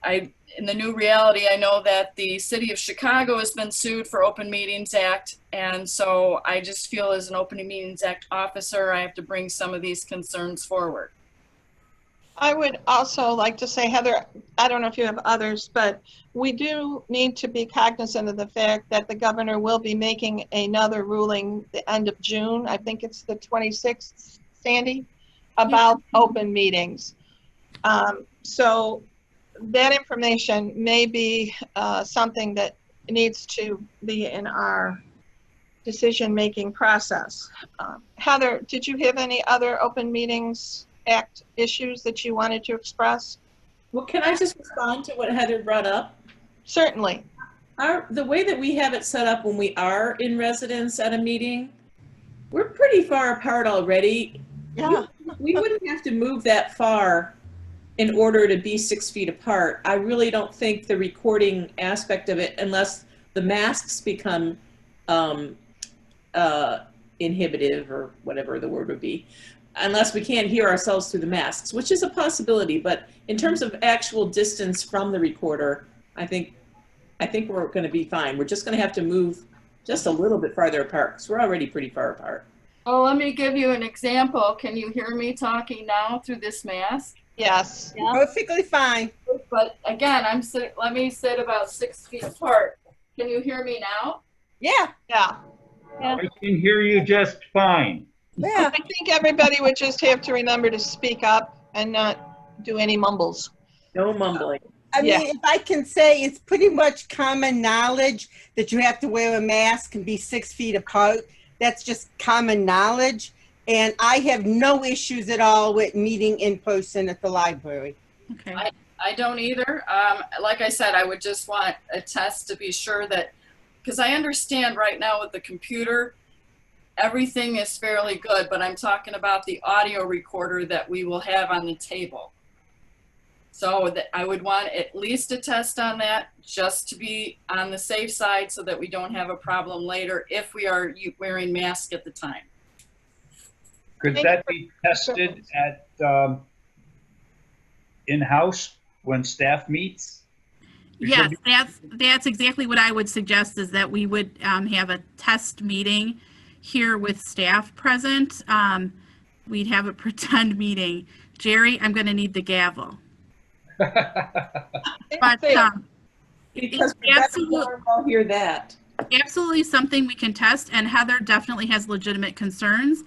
in the new reality, I know that the city of Chicago has been sued for Open Meetings Act, and so I just feel as an Open Meetings Act officer, I have to bring some of these concerns forward. I would also like to say, Heather, I don't know if you have others, but we do need to be cognizant of the fact that the governor will be making another ruling the end of June. I think it's the 26th, Sandy, about open meetings. So that information may be something that needs to be in our decision-making process. Heather, did you have any other Open Meetings Act issues that you wanted to express? Well, can I just respond to what Heather brought up? Certainly. The way that we have it set up when we are in residence at a meeting, we're pretty far apart already. Yeah. We wouldn't have to move that far in order to be 6 feet apart. I really don't think the recording aspect of it, unless the masks become inhibitive or whatever the word would be, unless we can't hear ourselves through the masks, which is a possibility. But in terms of actual distance from the recorder, I think we're going to be fine. We're just going to have to move just a little bit farther apart because we're already pretty far apart. Oh, let me give you an example. Can you hear me talking now through this mask? Yes. Yeah. Perfectly fine. But again, let me sit about 6 feet apart. Can you hear me now? Yeah. Yeah. Yeah. I can hear you just fine. Yeah. I think everybody would just have to remember to speak up and not do any mumbles. No mumbling. I mean, Yeah. if I can say, it's pretty much common knowledge that you have to wear a mask and be 6 feet apart. That's just common knowledge. And I have no issues at all with meeting in person at the library. Okay. I don't either. Like I said, I would just want a test to be sure that, because I understand right now with the computer, everything is fairly good, but I'm talking about the audio recorder that we will have on the table. So that I would want at least a test on that, just to be on the safe side so that we don't have a problem later if we are wearing masks at the time. Could that be tested at in-house when staff meets? Yes, that's exactly what I would suggest, is that we would have a test meeting here with staff present. We'd have a pretend meeting. Jerry, I'm going to need the gavel. But Because I'll hear that. absolutely something we can test, and Heather definitely has legitimate concerns.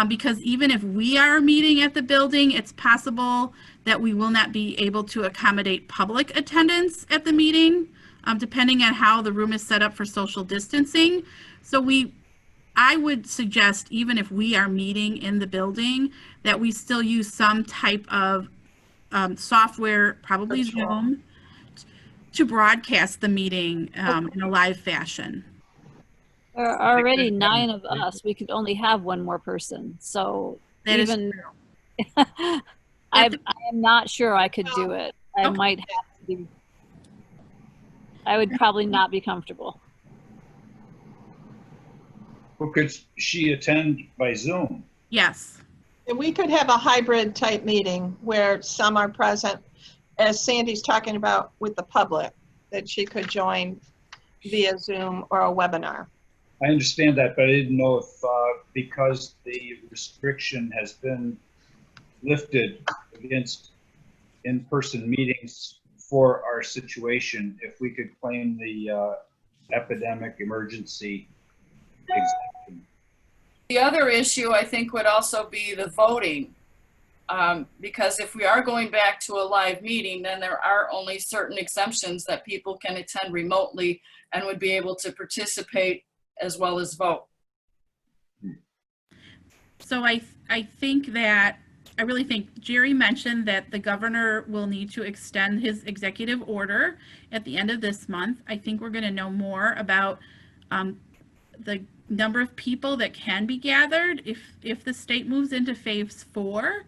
Because even if we are meeting at the building, it's possible that we will not be able to accommodate public attendance at the meeting, depending on how the room is set up for social distancing. So I would suggest, even if we are meeting in the building, that we still use some type of software, probably Zoom, to broadcast the meeting in a live fashion. There are already 9 of us. We could only have one more person. So That is even true. I am not sure I could do it. I Okay. might have to be. I would probably not be comfortable. Or could she attend by Zoom? Yes. And we could have a hybrid type meeting where some are present, as Sandy's talking about with the public, that she could join via Zoom or a webinar. I understand that, but I didn't know if, because the restriction has been lifted against in-person meetings for our situation, if we could claim the epidemic emergency exemption. The other issue, I think, would also be the voting. Because if we are going back to a live meeting, then there are only certain exemptions that people can attend remotely and would be able to participate as well as vote. So I really think Jerry mentioned that the governor will need to extend his executive order at the end of this month. I think we're going to know more about the number of people that can be gathered. If the state moves into phase 4,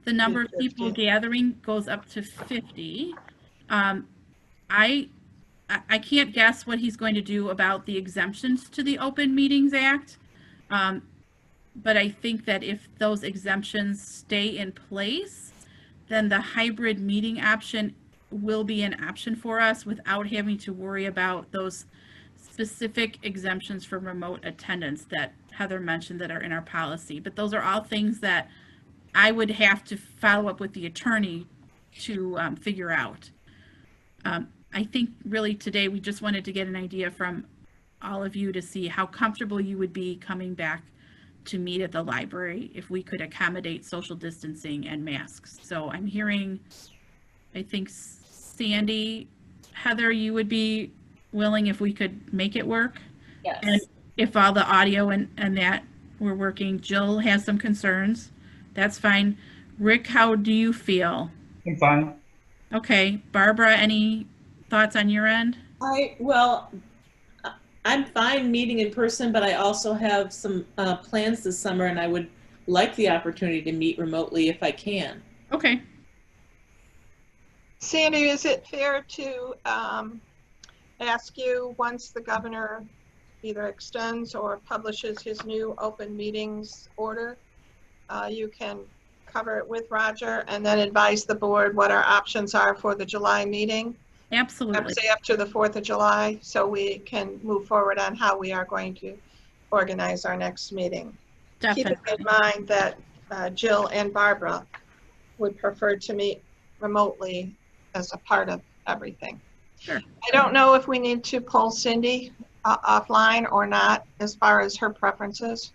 the number of people gathering goes up to 50. I can't guess what he's going to do about the exemptions to the Open Meetings Act. But I think that if those exemptions stay in place, then the hybrid meeting option will be an option for us without having to worry about those specific exemptions for remote attendance that Heather mentioned that are in our policy. But those are all things that I would have to follow up with the attorney to figure out. I think really today we just wanted to get an idea from all of you to see how comfortable you would be coming back to meet at the library if we could accommodate social distancing and masks. So I'm hearing, I think Sandy, Heather, you would be willing if we could make it work? Yes. And if all the audio and that were working. Jill has some concerns. That's fine. Rick, how do you feel? I'm fine. Okay. Barbara, any thoughts on your end? I'm fine meeting in person, but I also have some plans this summer, and I would like the opportunity to meet remotely if I can. Okay. Sandy, is it fair to ask you, once the governor either extends or publishes his new open meetings order, you can cover it with Roger and then advise the board what our options are for the July meeting? Absolutely. Say up to the 4th of July, so we can move forward on how we are going to organize our next meeting. Definitely. Keep in mind that Jill and Barbara would prefer to meet remotely as a part of everything. Sure. I don't know if we need to pull Cindy offline or not as far as her preferences.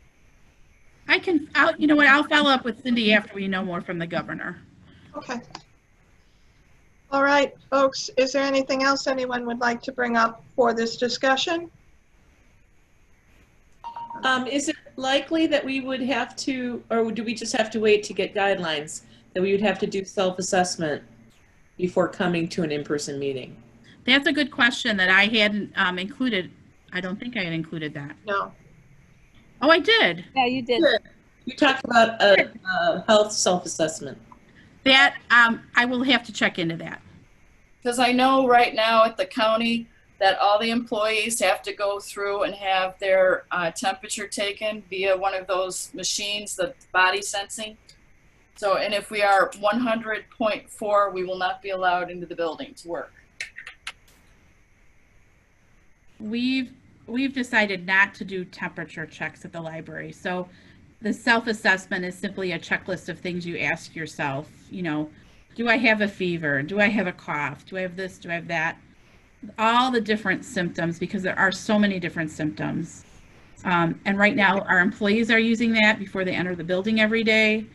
You know what, I'll follow up with Cindy after we know more from the governor. Okay. All right, folks, is there anything else anyone would like to bring up for this discussion? Is it likely that we would have to, or do we just have to wait to get guidelines, that we would have to do self-assessment before coming to an in-person meeting? That's a good question that I hadn't included. I don't think I had included that. No. Oh, I did. Yeah, you did. You talked about a health self-assessment. That, I will have to check into that. Because I know right now at the county that all the employees have to go through and have their temperature taken via one of those machines, the body sensing. So, and if we are 100.4, we will not be allowed into the building to work. We've decided not to do temperature checks at the library. So the self-assessment is simply a checklist of things you ask yourself. You know, do I have a fever? Do I have a cough? Do I have this? Do I have that? All the different symptoms, because there are so many different symptoms. And right now our employees are using that before they enter the building every day.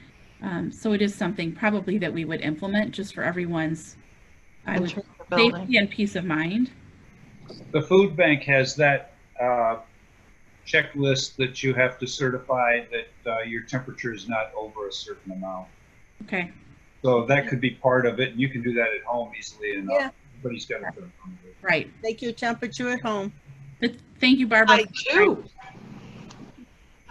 So it is something probably that we would implement just for everyone's safety and peace of mind. The food bank has that checklist that you have to certify that your temperature is not over a certain amount. Okay. So that could be part of it. You can do that at home easily enough. Yeah. Everybody's got to do it. Right. Take your temperature at home. But thank you, Barbara. I do.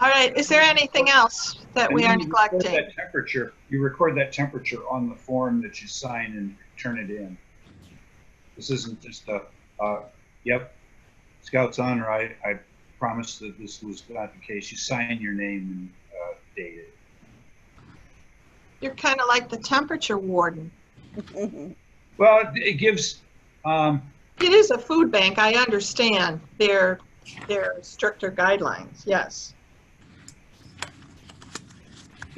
All right, is there anything else that we are And then you record neglecting? that temperature. You record that temperature on the form that you sign and turn it in. This isn't just a, yep, Scout's on, or I promised that this was not the case. You sign your name and date it. You're kind of like the temperature warden. Well, it gives, It is a food bank, I understand their stricter guidelines, yes.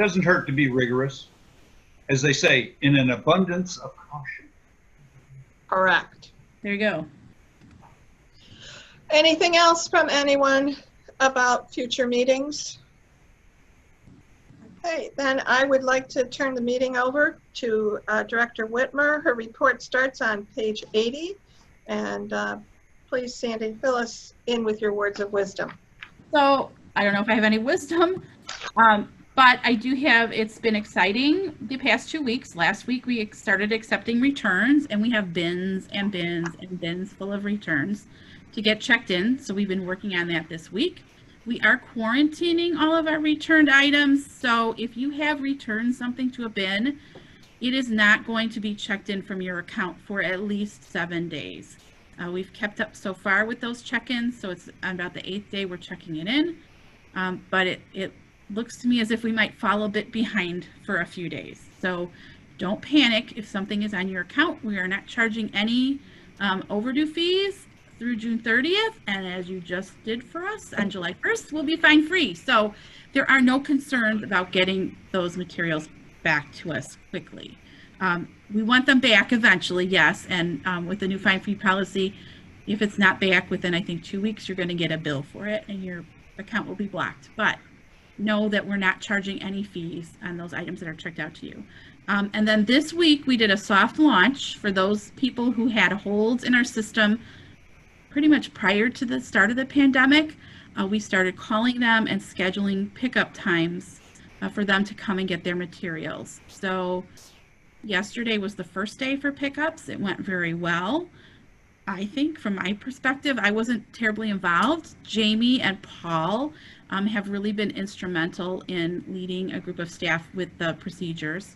doesn't hurt to be rigorous. As they say, in an abundance of caution. Correct. There you go. Anything else from anyone about future meetings? Okay, then I would like to turn the meeting over to Director Whitmer. Her report starts on page 80. And please, Sandy, fill us in with your words of wisdom. So I don't know if I have any wisdom, but I do have, it's been exciting the past 2 weeks. Last week we started accepting returns, and we have bins and bins and bins full of returns to get checked in. So we've been working on that this week. We are quarantining all of our returned items. So if you have returned something to a bin, it is not going to be checked in from your account for at least 7 days. We've kept up so far with those check-ins, so it's about the 8th day we're checking it in. But it looks to me as if we might fall a bit behind for a few days. So don't panic if something is on your account. We are not charging any overdue fees through June 30th, and as you just did for us on July 1st, we'll be fine free. So there are no concerns about getting those materials back to us quickly. We want them back eventually, yes, and with the new fine fee policy, if it's not back within, I think, 2 weeks, you're going to get a bill for it and your account will be blocked. But know that we're not charging any fees on those items that are checked out to you. And then this week, we did a soft launch for those people who had holds in our system pretty much prior to the start of the pandemic. We started calling them and scheduling pickup times for them to come and get their materials. So yesterday was the first day for pickups. It went very well. I think from my perspective, I wasn't terribly involved. Jamie and Paul have really been instrumental in leading a group of staff with the procedures.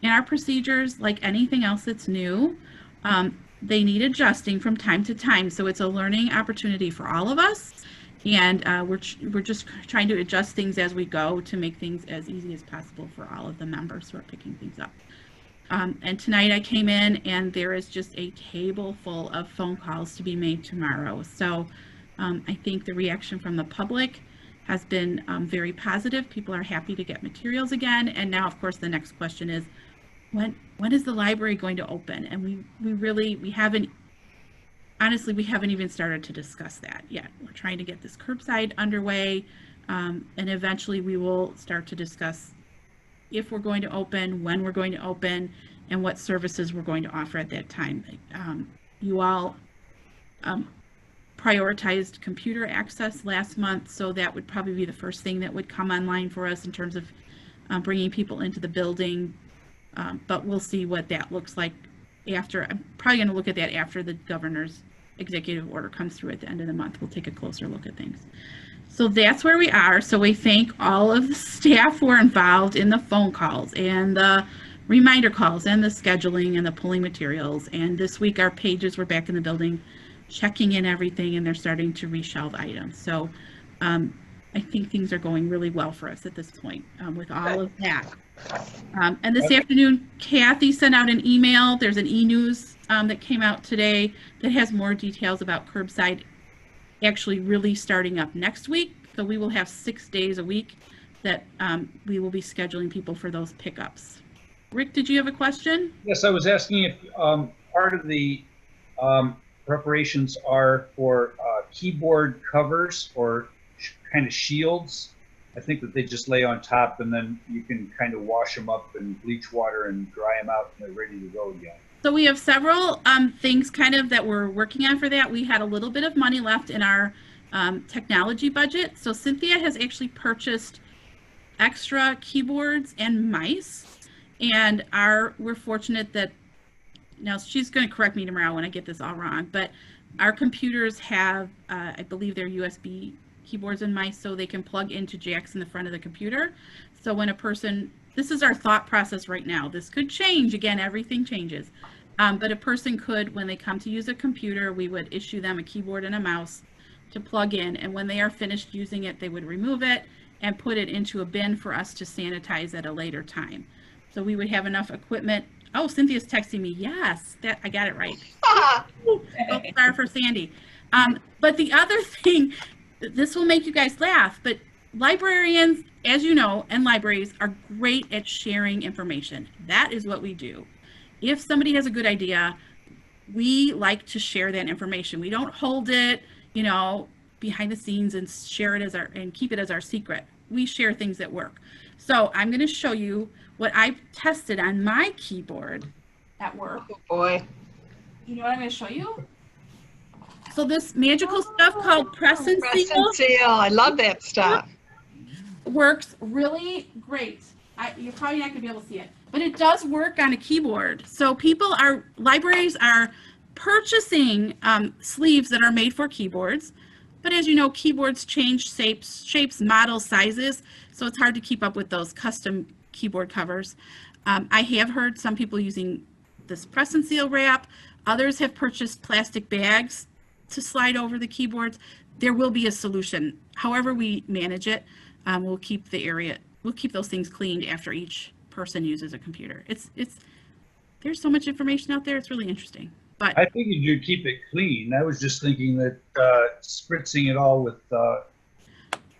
And our procedures, like anything else that's new, they need adjusting from time to time. So it's a learning opportunity for all of us. And we're just trying to adjust things as we go to make things as easy as possible for all of the members who are picking things up. And tonight I came in and there is just a table full of phone calls to be made tomorrow. So I think the reaction from the public has been very positive. People are happy to get materials again. And now, of course, the next question is, when is the library going to open? And we haven't, honestly, we haven't even started to discuss that yet. We're trying to get this curbside underway, and eventually we will start to discuss if we're going to open, when we're going to open, and what services we're going to offer at that time. You all prioritized computer access last month, so that would probably be the first thing that would come online for us in terms of bringing people into the building. But we'll see what that looks like after. I'm probably going to look at that after the governor's executive order comes through at the end of the month. We'll take a closer look at things. So that's where we are. So we thank all of the staff who are involved in the phone calls and the reminder calls and the scheduling and the pulling materials. And this week our pages were back in the building checking in everything, and they're starting to reshelve items. So I think things are going really well for us at this point with all of that. And this afternoon, Kathy sent out an email. There's an e-news that came out today that has more details about curbside actually really starting up next week. So we will have 6 days a week that we will be scheduling people for those pickups. Rick, did you have a question? Yes, I was asking if part of the preparations are for keyboard covers or kind of shields. I think that they just lay on top and then you can kind of wash them up in bleach water and dry them out and they're ready to go again. So we have several things kind of that we're working on for that. We had a little bit of money left in our technology budget. So Cynthia has actually purchased extra keyboards and mice, and we're fortunate that, now she's going to correct me tomorrow when I get this all wrong, but our computers have, I believe they're USB keyboards and mice so they can plug into jacks in the front of the computer. So when a person, this is our thought process right now. This could change. Again, everything changes. But a person could, when they come to use a computer, we would issue them a keyboard and a mouse to plug in. And when they are finished using it, they would remove it and put it into a bin for us to sanitize at a later time. So we would have enough equipment. Oh, Cynthia's texting me. Yes, that I got it right. Gold star for Sandy. But the other thing, this will make you guys laugh, but librarians, as you know, and libraries are great at sharing information. That is what we do. If somebody has a good idea, we like to share that information. We don't hold it, you know, behind the scenes and share it as our, and keep it as our secret. We share things that work. So I'm going to show you what I've tested on my keyboard at work. Oh boy. You know what I'm going to show you? So this magical stuff called Press and Press Seal and seal. I love that stuff. works really great. You're probably not going to be able to see it, but it does work on a keyboard. So libraries are purchasing sleeves that are made for keyboards. But as you know, keyboards change shapes, models, sizes, so it's hard to keep up with those custom keyboard covers. I have heard some people using this press and seal wrap. Others have purchased plastic bags to slide over the keyboards. There will be a solution. However we manage it, we'll keep those things cleaned after each person uses a computer. There's so much information out there. It's really interesting. But I figured you'd keep it clean. I was just thinking that spritzing it all with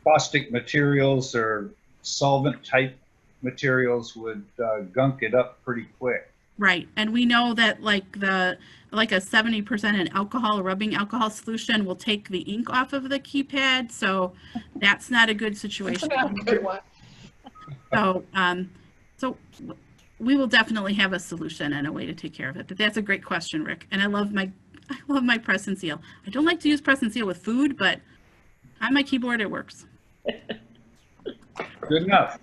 caustic materials or solvent type materials would gunk it up pretty quick. right, and we know that like a 70% in alcohol, rubbing alcohol solution will take the ink off of the keypad, so that's not a good situation. Good one. So we will definitely have a solution and a way to take care of it. But that's a great question, Rick. And I love my press and seal. I don't like to use press and seal with food, but on my keyboard it works. Good enough.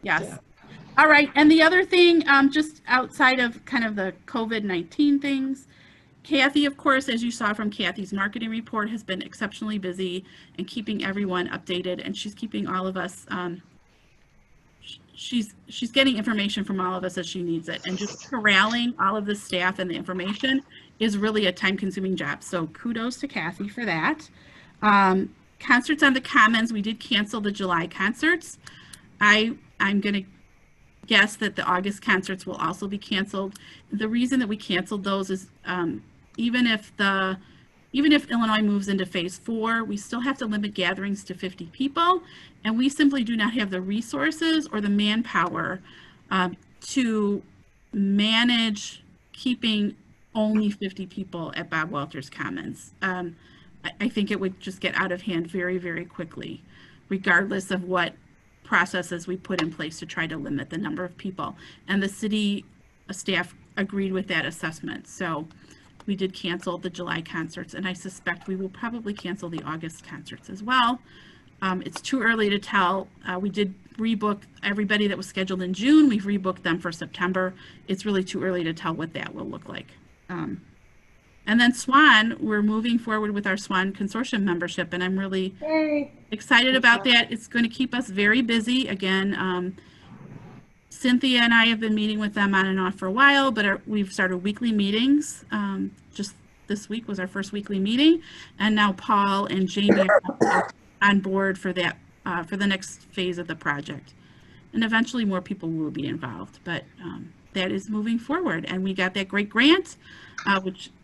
Yes. Yeah. All right. And the other thing, just outside of kind of the COVID-19 things, Kathy, of course, as you saw from Kathy's marketing report, has been exceptionally busy and keeping everyone updated, and she's keeping all of us she's getting information from all of us as she needs it, and just corralling all of the staff and the information is really a time-consuming job. So kudos to Kathy for that. Concerts on the Commons, we did cancel the July concerts. I'm going to guess that the August concerts will also be canceled. The reason that we canceled those is even if Illinois moves into phase 4, we still have to limit gatherings to 50 people, and we simply do not have the resources or the manpower to manage keeping only 50 people at Bob Walters Commons. I think it would just get out of hand very, very quickly, regardless of what processes we put in place to try to limit the number of people. And the city staff agreed with that assessment. So we did cancel the July concerts, and I suspect we will probably cancel the August concerts as well. It's too early to tell. We did rebook everybody that was scheduled in June. We've rebooked them for September. It's really too early to tell what that will look like. And then SWAN, we're moving forward with our SWAN consortium membership, and I'm really excited about that. It's going to keep us very busy. Again, Cynthia and I have been meeting with them on and off for a while, but we've started weekly meetings. Just this week was our first weekly meeting, and now Paul and Jamie are on board for that, for the next phase of the project. And eventually more people will be involved, but that is moving forward. And we got that great grant,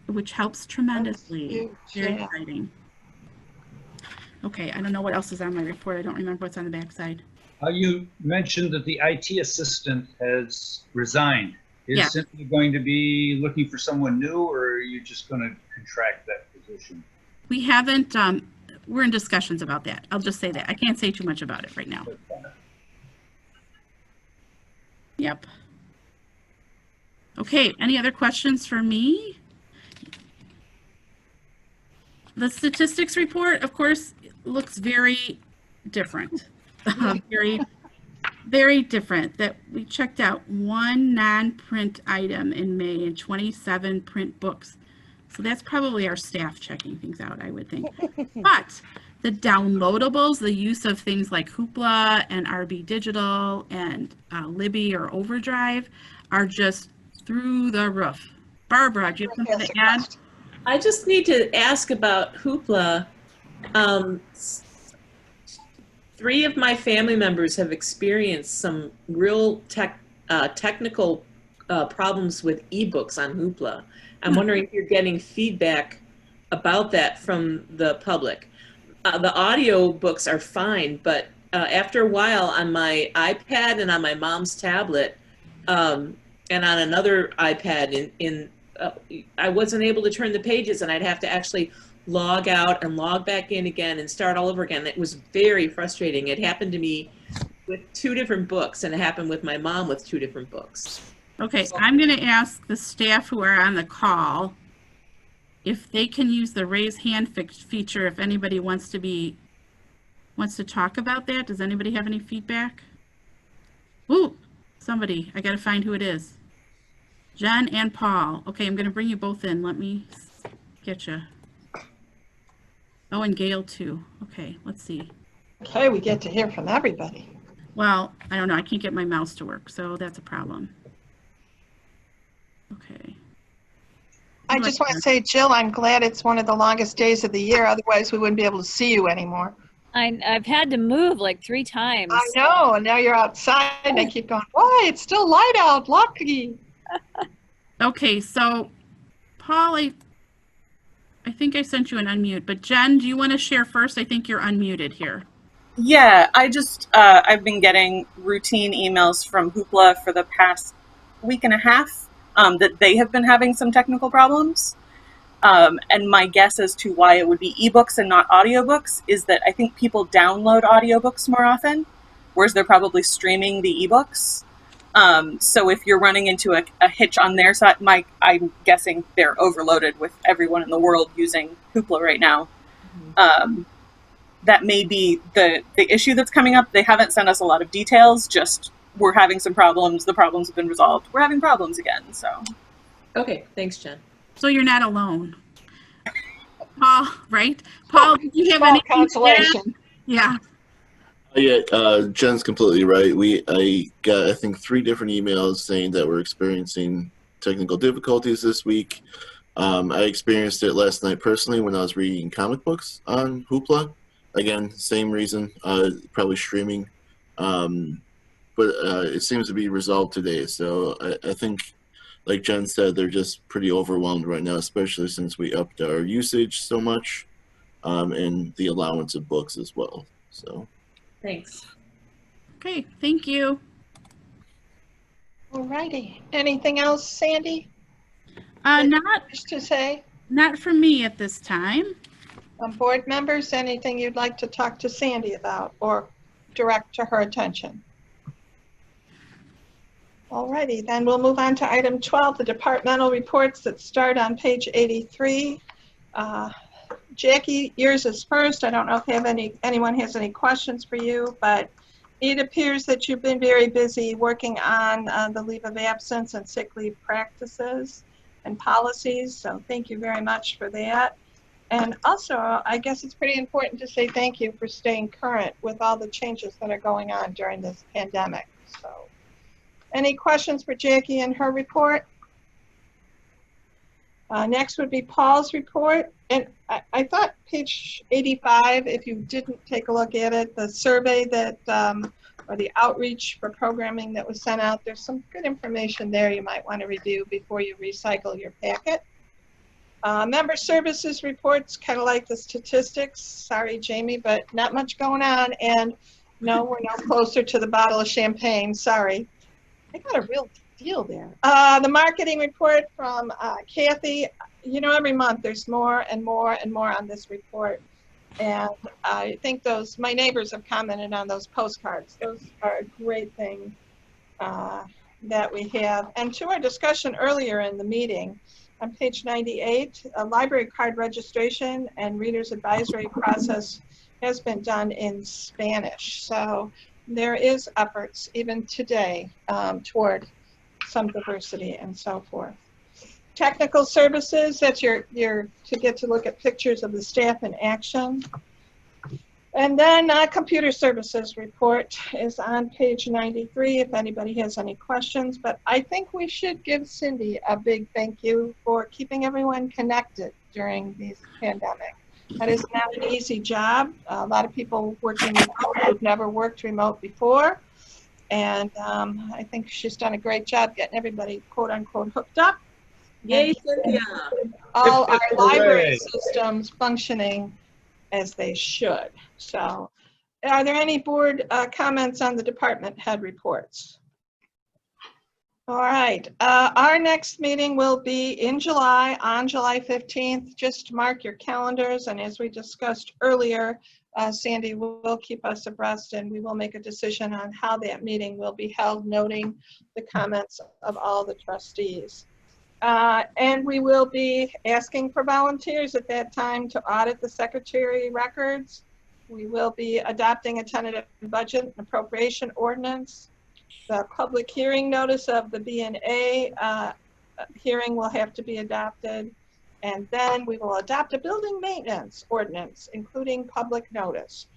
which helps tremendously. Very exciting. Okay, I don't know what else is on my report. I don't remember what's on the backside. You mentioned that the IT assistant has resigned. Is Cynthia going to be looking for someone new, or are you just going to contract that position? We haven't, we're in discussions about that. I'll just say that. I can't say too much about it right now. Yep. Okay, any other questions for me? The statistics report, of course, looks very different. Very, very different. That we checked out one non-print item in May and 27 print books. So that's probably our staff checking things out, I would think. But The downloadables, the use of things like Hoopla and RB Digital and Libby or Overdrive are just through the roof. Barbara, do you have something to add? I just need to ask about Hoopla. 3 of my family members have experienced some real technical problems with ebooks on Hoopla. I'm wondering if you're getting feedback about that from the public. The audio books are fine, but after a while on my iPad and on my mom's tablet and on another iPad I wasn't able to turn the pages, and I'd have to actually log out and log back in again and start all over again. It was very frustrating. It happened to me with 2 different books, and it happened with my mom with 2 different books. Okay, I'm going to ask the staff who are on the call if they can use the raise hand feature if anybody wants to talk about that. Does anybody have any feedback? Ooh, somebody. I got to find who it is. Jen and Paul. Okay, I'm going to bring you both in. Let me get you. Oh, and Gail too. Okay, let's see. Okay, we get to hear from everybody. Well, I don't know. I can't get my mouse to work, so that's a problem. Okay. I just want to say, Jill, I'm glad it's one of the longest days of the year. Otherwise, we wouldn't be able to see you anymore. I've had to move like 3 times. I know, and now you're outside, and I keep going, why? It's still light out. Lucky. Okay, so Paul, I think I sent you an unmute, but Jen, do you want to share first? I think you're unmuted here. Yeah, I've been getting routine emails from Hoopla for the past week and a half that they have been having some technical problems. And my guess as to why it would be ebooks and not audiobooks is that I think people download audiobooks more often, whereas they're probably streaming the ebooks. So if you're running into a hitch on their side, I'm guessing they're overloaded with everyone in the world using Hoopla right now. That may be the issue that's coming up. They haven't sent us a lot of details, just we're having some problems. The problems have been resolved. We're having problems again, so. Okay, thanks, Jen. So you're not alone. Paul, right? Paul, did you have any consolation? Yeah. Yeah, Jen's completely right. I got, I think, 3 different emails saying that we're experiencing technical difficulties this week. I experienced it last night personally when I was reading comic books on Hoopla. Again, same reason, probably streaming. But it seems to be resolved today. So I think, like Jen said, they're just pretty overwhelmed right now, especially since we upped our usage so much and the allowance of books as well. So. Thanks. Okay, thank you. All righty. Anything else, Sandy? Not to say? Not from me at this time. Board members, anything you'd like to talk to Sandy about or direct to her attention? All righty, then we'll move on to item 12, the departmental reports that start on page 83. Jackie, yours is first. I don't know if anyone has any questions for you, but it appears that you've been very busy working on the leave of absence and sick leave practices and policies, so thank you very much for that. And also, I guess it's pretty important to say thank you for staying current with all the changes that are going on during this pandemic. So, any questions for Jackie and her report? Next would be Paul's report. And I thought page 85, if you didn't take a look at it, the survey that, or the outreach for programming that was sent out, there's some good information there you might want to review before you recycle your packet. Member services reports, kind of like the statistics. Sorry, Jamie, but not much going on. And no, we're no closer to the bottle of champagne. Sorry. I got a real deal there. The marketing report from Kathy. You know, every month there's more and more and more on this report. And I think my neighbors have commented on those postcards. Those are a great thing that we have. And to our discussion earlier in the meeting, on page 98, a library card registration and reader's advisory process has been done in Spanish. So there is efforts even today toward some diversity and so forth. Technical services, that's your to get to look at pictures of the staff in action. And then computer services report is on page 93 if anybody has any questions. But I think we should give Cindy a big thank you for keeping everyone connected during this pandemic. That is not an easy job. A lot of people working remote who've never worked remote before. And I think she's done a great job getting everybody, quote unquote, hooked up. Yay, Cynthia. All our library Hooray. systems functioning as they should. So are there any board comments on the department head reports? All right, our next meeting will be in July, on July 15th. Just mark your calendars, and as we discussed earlier, Sandy will keep us abreast, and we will make a decision on how that meeting will be held, noting the comments of all the trustees. And we will be asking for volunteers at that time to audit the secretary records. We will be adopting a tentative budget and appropriation ordinance. The public hearing notice of the B&A hearing will have to be adopted. And then we will adopt a building maintenance ordinance, including public notice.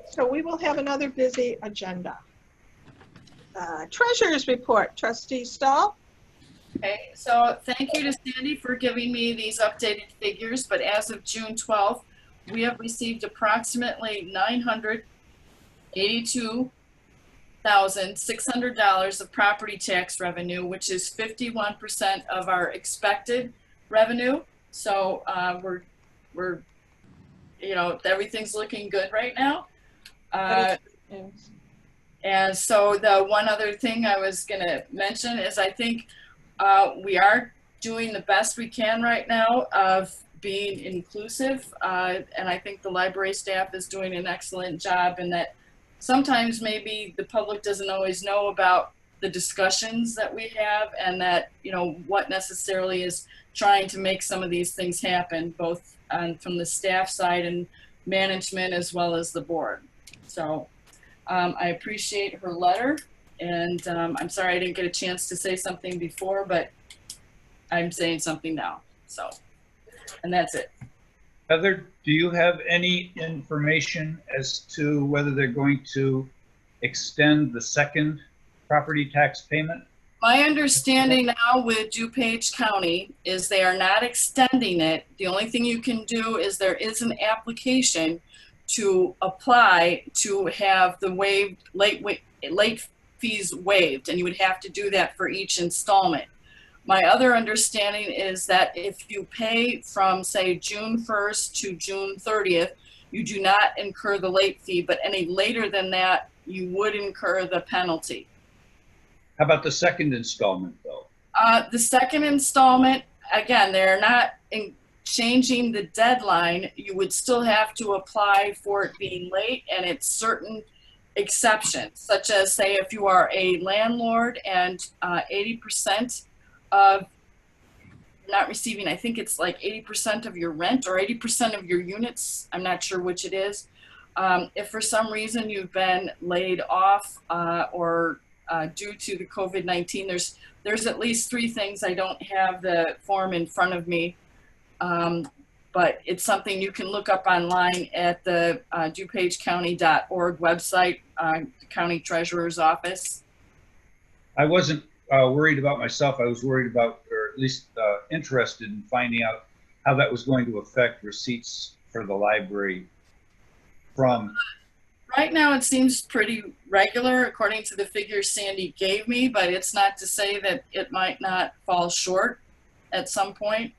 So we will have another busy agenda. Treasurer's report, Trustee Stahl. Okay, so thank you to Sandy for giving me these updated figures, but as of June 12th, we have received approximately $982,600 of property tax revenue, which is 51% of our expected revenue. So we're you know, everything's looking good right now. And so the one other thing I was gonna mention is I think we are doing the best we can right now of being inclusive, and I think the library staff is doing an excellent job, and that sometimes maybe the public doesn't always know about the discussions that we have, and that, you know, what necessarily is trying to make some of these things happen, both from the staff side and management as well as the board. So I appreciate her letter. And I'm sorry I didn't get a chance to say something before, but I'm saying something now. So, and that's it. Heather, do you have any information as to whether they're going to extend the second property tax payment? My understanding now with DuPage County is they are not extending it. The only thing you can do is there is an application to apply to have the late fees waived, and you would have to do that for each installment. My other understanding is that if you pay from, say, June 1st to June 30th, you do not incur the late fee, but any later than that, you would incur the penalty. How about the second installment, though? The second installment, again, they're not changing the deadline. You would still have to apply for it being late, and it's certain exceptions, such as, say, if you are a landlord and 80% of not receiving, I think it's like 80% of your rent or 80% of your units, I'm not sure which it is. If for some reason you've been laid off or due to the COVID-19, there's at least 3 things. I don't have the form in front of me, but it's something you can look up online at the DuPageCounty.org website, the county treasurer's office. I wasn't worried about myself. I was worried about, or at least interested in finding out how that was going to affect receipts for the library from. Right now, it seems pretty regular according to the figures Sandy gave me, but it's not to say that it might not fall short at some point.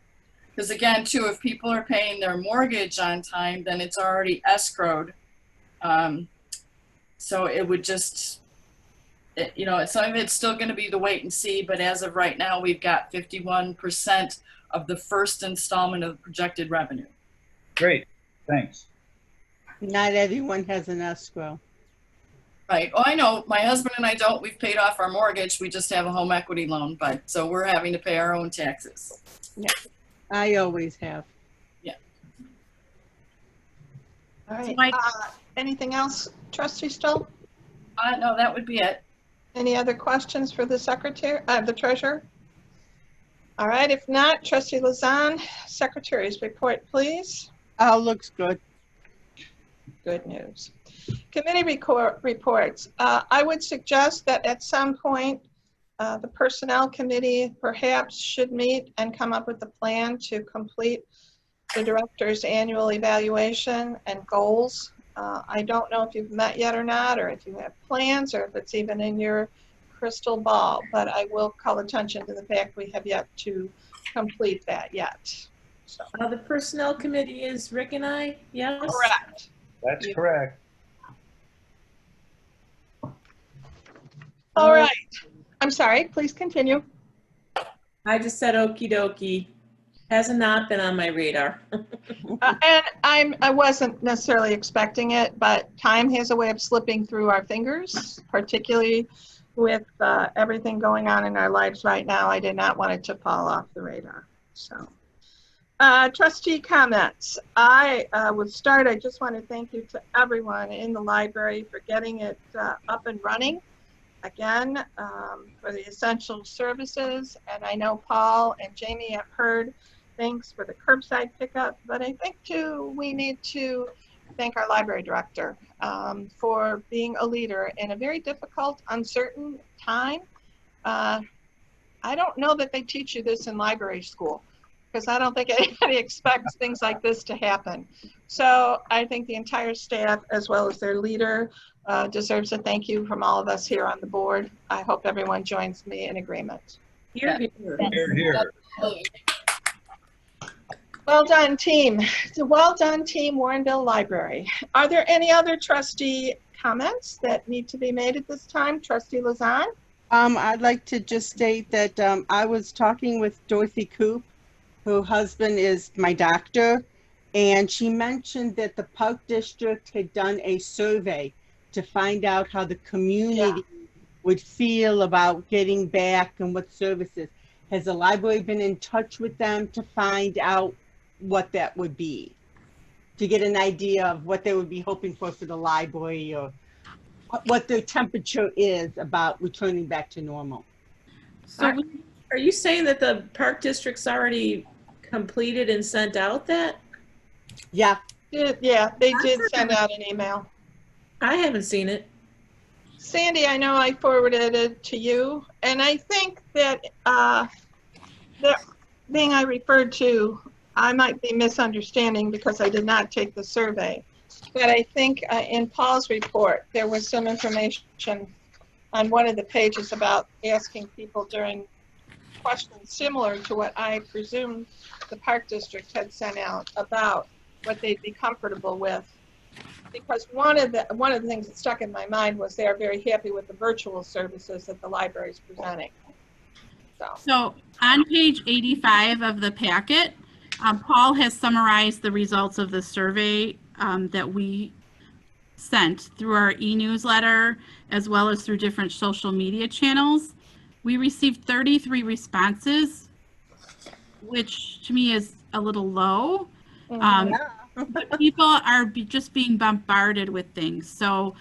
Because again, too, if people are paying their mortgage on time, then it's already escrowed. So it would just, you know, some of it's still going to be the wait and see, but as of right now, we've got 51% of the first installment of projected revenue. Great, thanks. Not everyone has an escrow. Right. Oh, I know. My husband and I don't. We've paid off our mortgage. We just have a home equity loan, but so we're having to pay our own taxes. Yeah, I always have. Yeah. All right. So Mike- Anything else, Trustee Stoll? No, that would be it. Any other questions for the secretary, the treasurer? All right. If not, Trustee Lazan, Secretary's report, please. Oh, looks good. good news. Committee reports. I would suggest that at some point, the Personnel Committee perhaps should meet and come up with a plan to complete the director's annual evaluation and goals. I don't know if you've met yet or not, or if you have plans, or if it's even in your crystal ball, but I will call attention to the fact we have yet to complete that yet. So. The Personnel Committee is Rick and I, yes? Correct. That's correct. All right. I'm sorry, please continue. I just said okie dokie. Has not been on my radar. And I wasn't necessarily expecting it, but time has a way of slipping through our fingers, particularly with everything going on in our lives right now. I did not want it to fall off the radar. So, trustee comments. I would start. I just want to thank you to everyone in the library for getting it up and running again, for the essential services. And I know Paul and Jamie have heard thanks for the curbside pickup, but I think too we need to thank our library director for being a leader in a very difficult, uncertain time. I don't know that they teach you this in library school, because I don't think anybody expects things like this to happen. So I think the entire staff, as well as their leader, deserves a thank you from all of us here on the board. I hope everyone joins me in agreement. Here, here. Here, here. Well done, team. Well done, team Warrenville Library. Are there any other trustee comments that need to be made at this time? Trustee Lazan? I'd like to just state that I was talking with Dorothy Coop, whose husband is my doctor, and she mentioned that the Park District had done a survey to find out how the community would feel about getting back and what services. Has the library been in touch with them to find out what that would be, to get an idea of what they would be hoping for the library, or what their temperature is about returning back to normal? So are you saying that the Park District's already completed and sent out that? Yeah. Yeah, they did send out an email. I haven't seen it. Sandy, I know I forwarded it to you, and I think that the thing I referred to, I might be misunderstanding because I did not take the survey. But I think in Paul's report, there was some information on one of the pages about asking people during questions similar to what I presume the Park District had sent out about what they'd be comfortable with. Because one of the things that stuck in my mind was they are very happy with the virtual services that the library is presenting. So on page 85 of the packet, Paul has summarized the results of the survey that we sent through our e-newsletter, as well as through different social media channels. We received 33 responses, which to me is a little low. But people are just being bombarded with things. So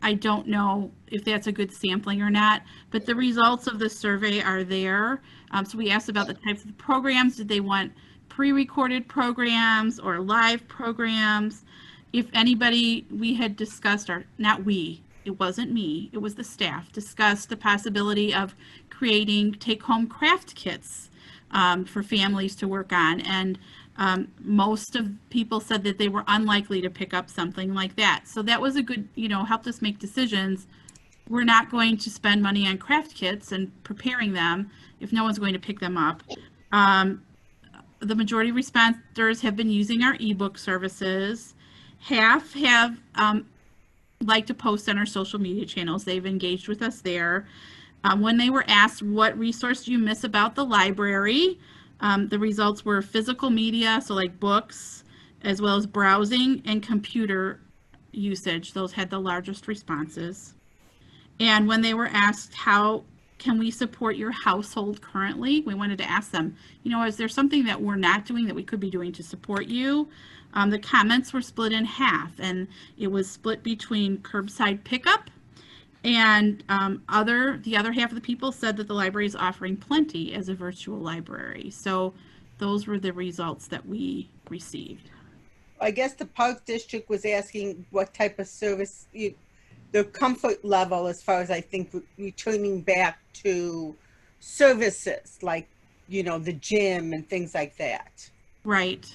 I don't know if that's a good sampling or not, but the results of the survey are there. So we asked about the types of programs. Did they want pre-recorded programs or live programs? If anybody, we had discussed, or not we, it wasn't me, it was the staff, discussed the possibility of creating take-home craft kits for families to work on. And most of people said that they were unlikely to pick up something like that. So that was a good, helped us make decisions. We're not going to spend money on craft kits and preparing them if no one's going to pick them up. The majority of responders have been using our ebook services. Half have liked to post on our social media channels. They've engaged with us there. When they were asked, what resource do you miss about the library? The results were physical media, so like books, as well as browsing and computer usage. Those had the largest responses. And when they were asked, how can we support your household currently? We wanted to ask them, is there something that we're not doing that we could be doing to support you? The comments were split in half, and it was split between curbside pickup and the other half of the people said that the library is offering plenty as a virtual library. So those were the results that we received. I guess the Park District was asking what type of service, the comfort level as far as I think returning back to services like, the gym and things like that. Right.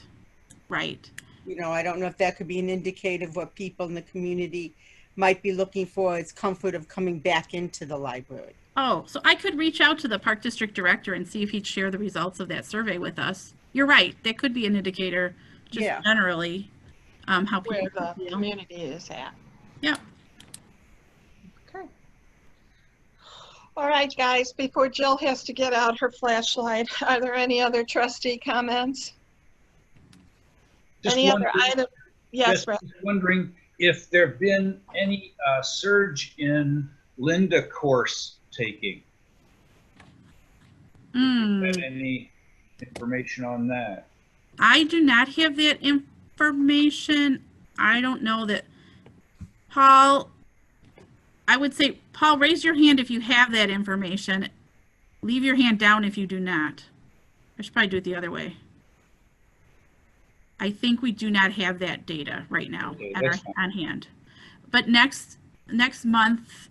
Right. I don't know if that could be an indicator of what people in the community might be looking for as comfort of coming back into the library. Oh, so I could reach out to the Park District Director and see if he'd share the results of that survey with us. You're right. That could be an indicator, just generally, how people Where the feel. community is at. Yep. Okay. All right, guys, before Jill has to get out her flashlight, are there any other trustee comments? Just Any other wondering- item? Yes, Brett. just wondering if there have been any surge in Linda course taking. Had any information on that? I do not have that information. I don't know that. Paul, I would say, Paul, raise your hand if you have that information. Leave your hand down if you do not. I should probably do it the other way. I think we do not have that data right now on hand. But next month,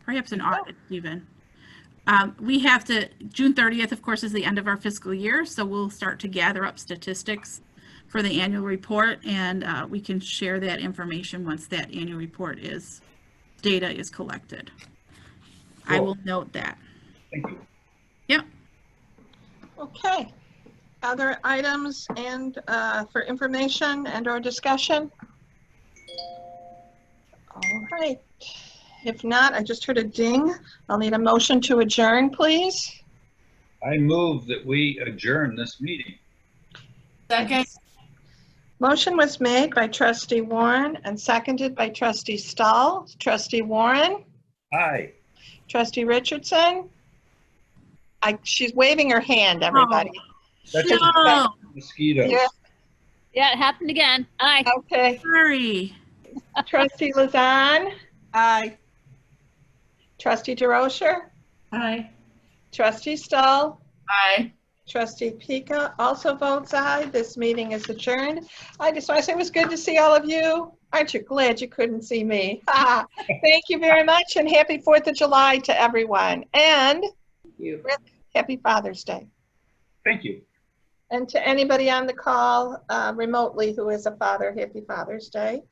perhaps in August even, we have to, June 30th, of course, is the end of our fiscal year, so we'll start to gather up statistics for the annual report, and we can share that information once that annual report data is collected. Cool. I will note that. Thank you. Yep. Okay. Other items and for information and or discussion? All right. If not, I just heard a ding. I'll need a motion to adjourn, please. I move that we adjourn this meeting. Second. Motion was made by Trustee Warren and seconded by Trustee Stahl. Trustee Warren? Aye. Trustee Richardson? She's waving her hand, everybody. That's No. just mosquitoes. Yeah, it happened again. Aye. Okay. Sorry. Trustee Lazan? Aye. Trustee DeRocher? Aye. Trustee Stahl? Aye. Trustee Pika also votes aye. This meeting is adjourned. I just want to say it was good to see all of you. Aren't you glad you couldn't see me? Thank you very much, and happy 4th of July to everyone. And Rick, happy Father's Day. Thank you. And to anybody on the call remotely who is a father, happy Father's Day.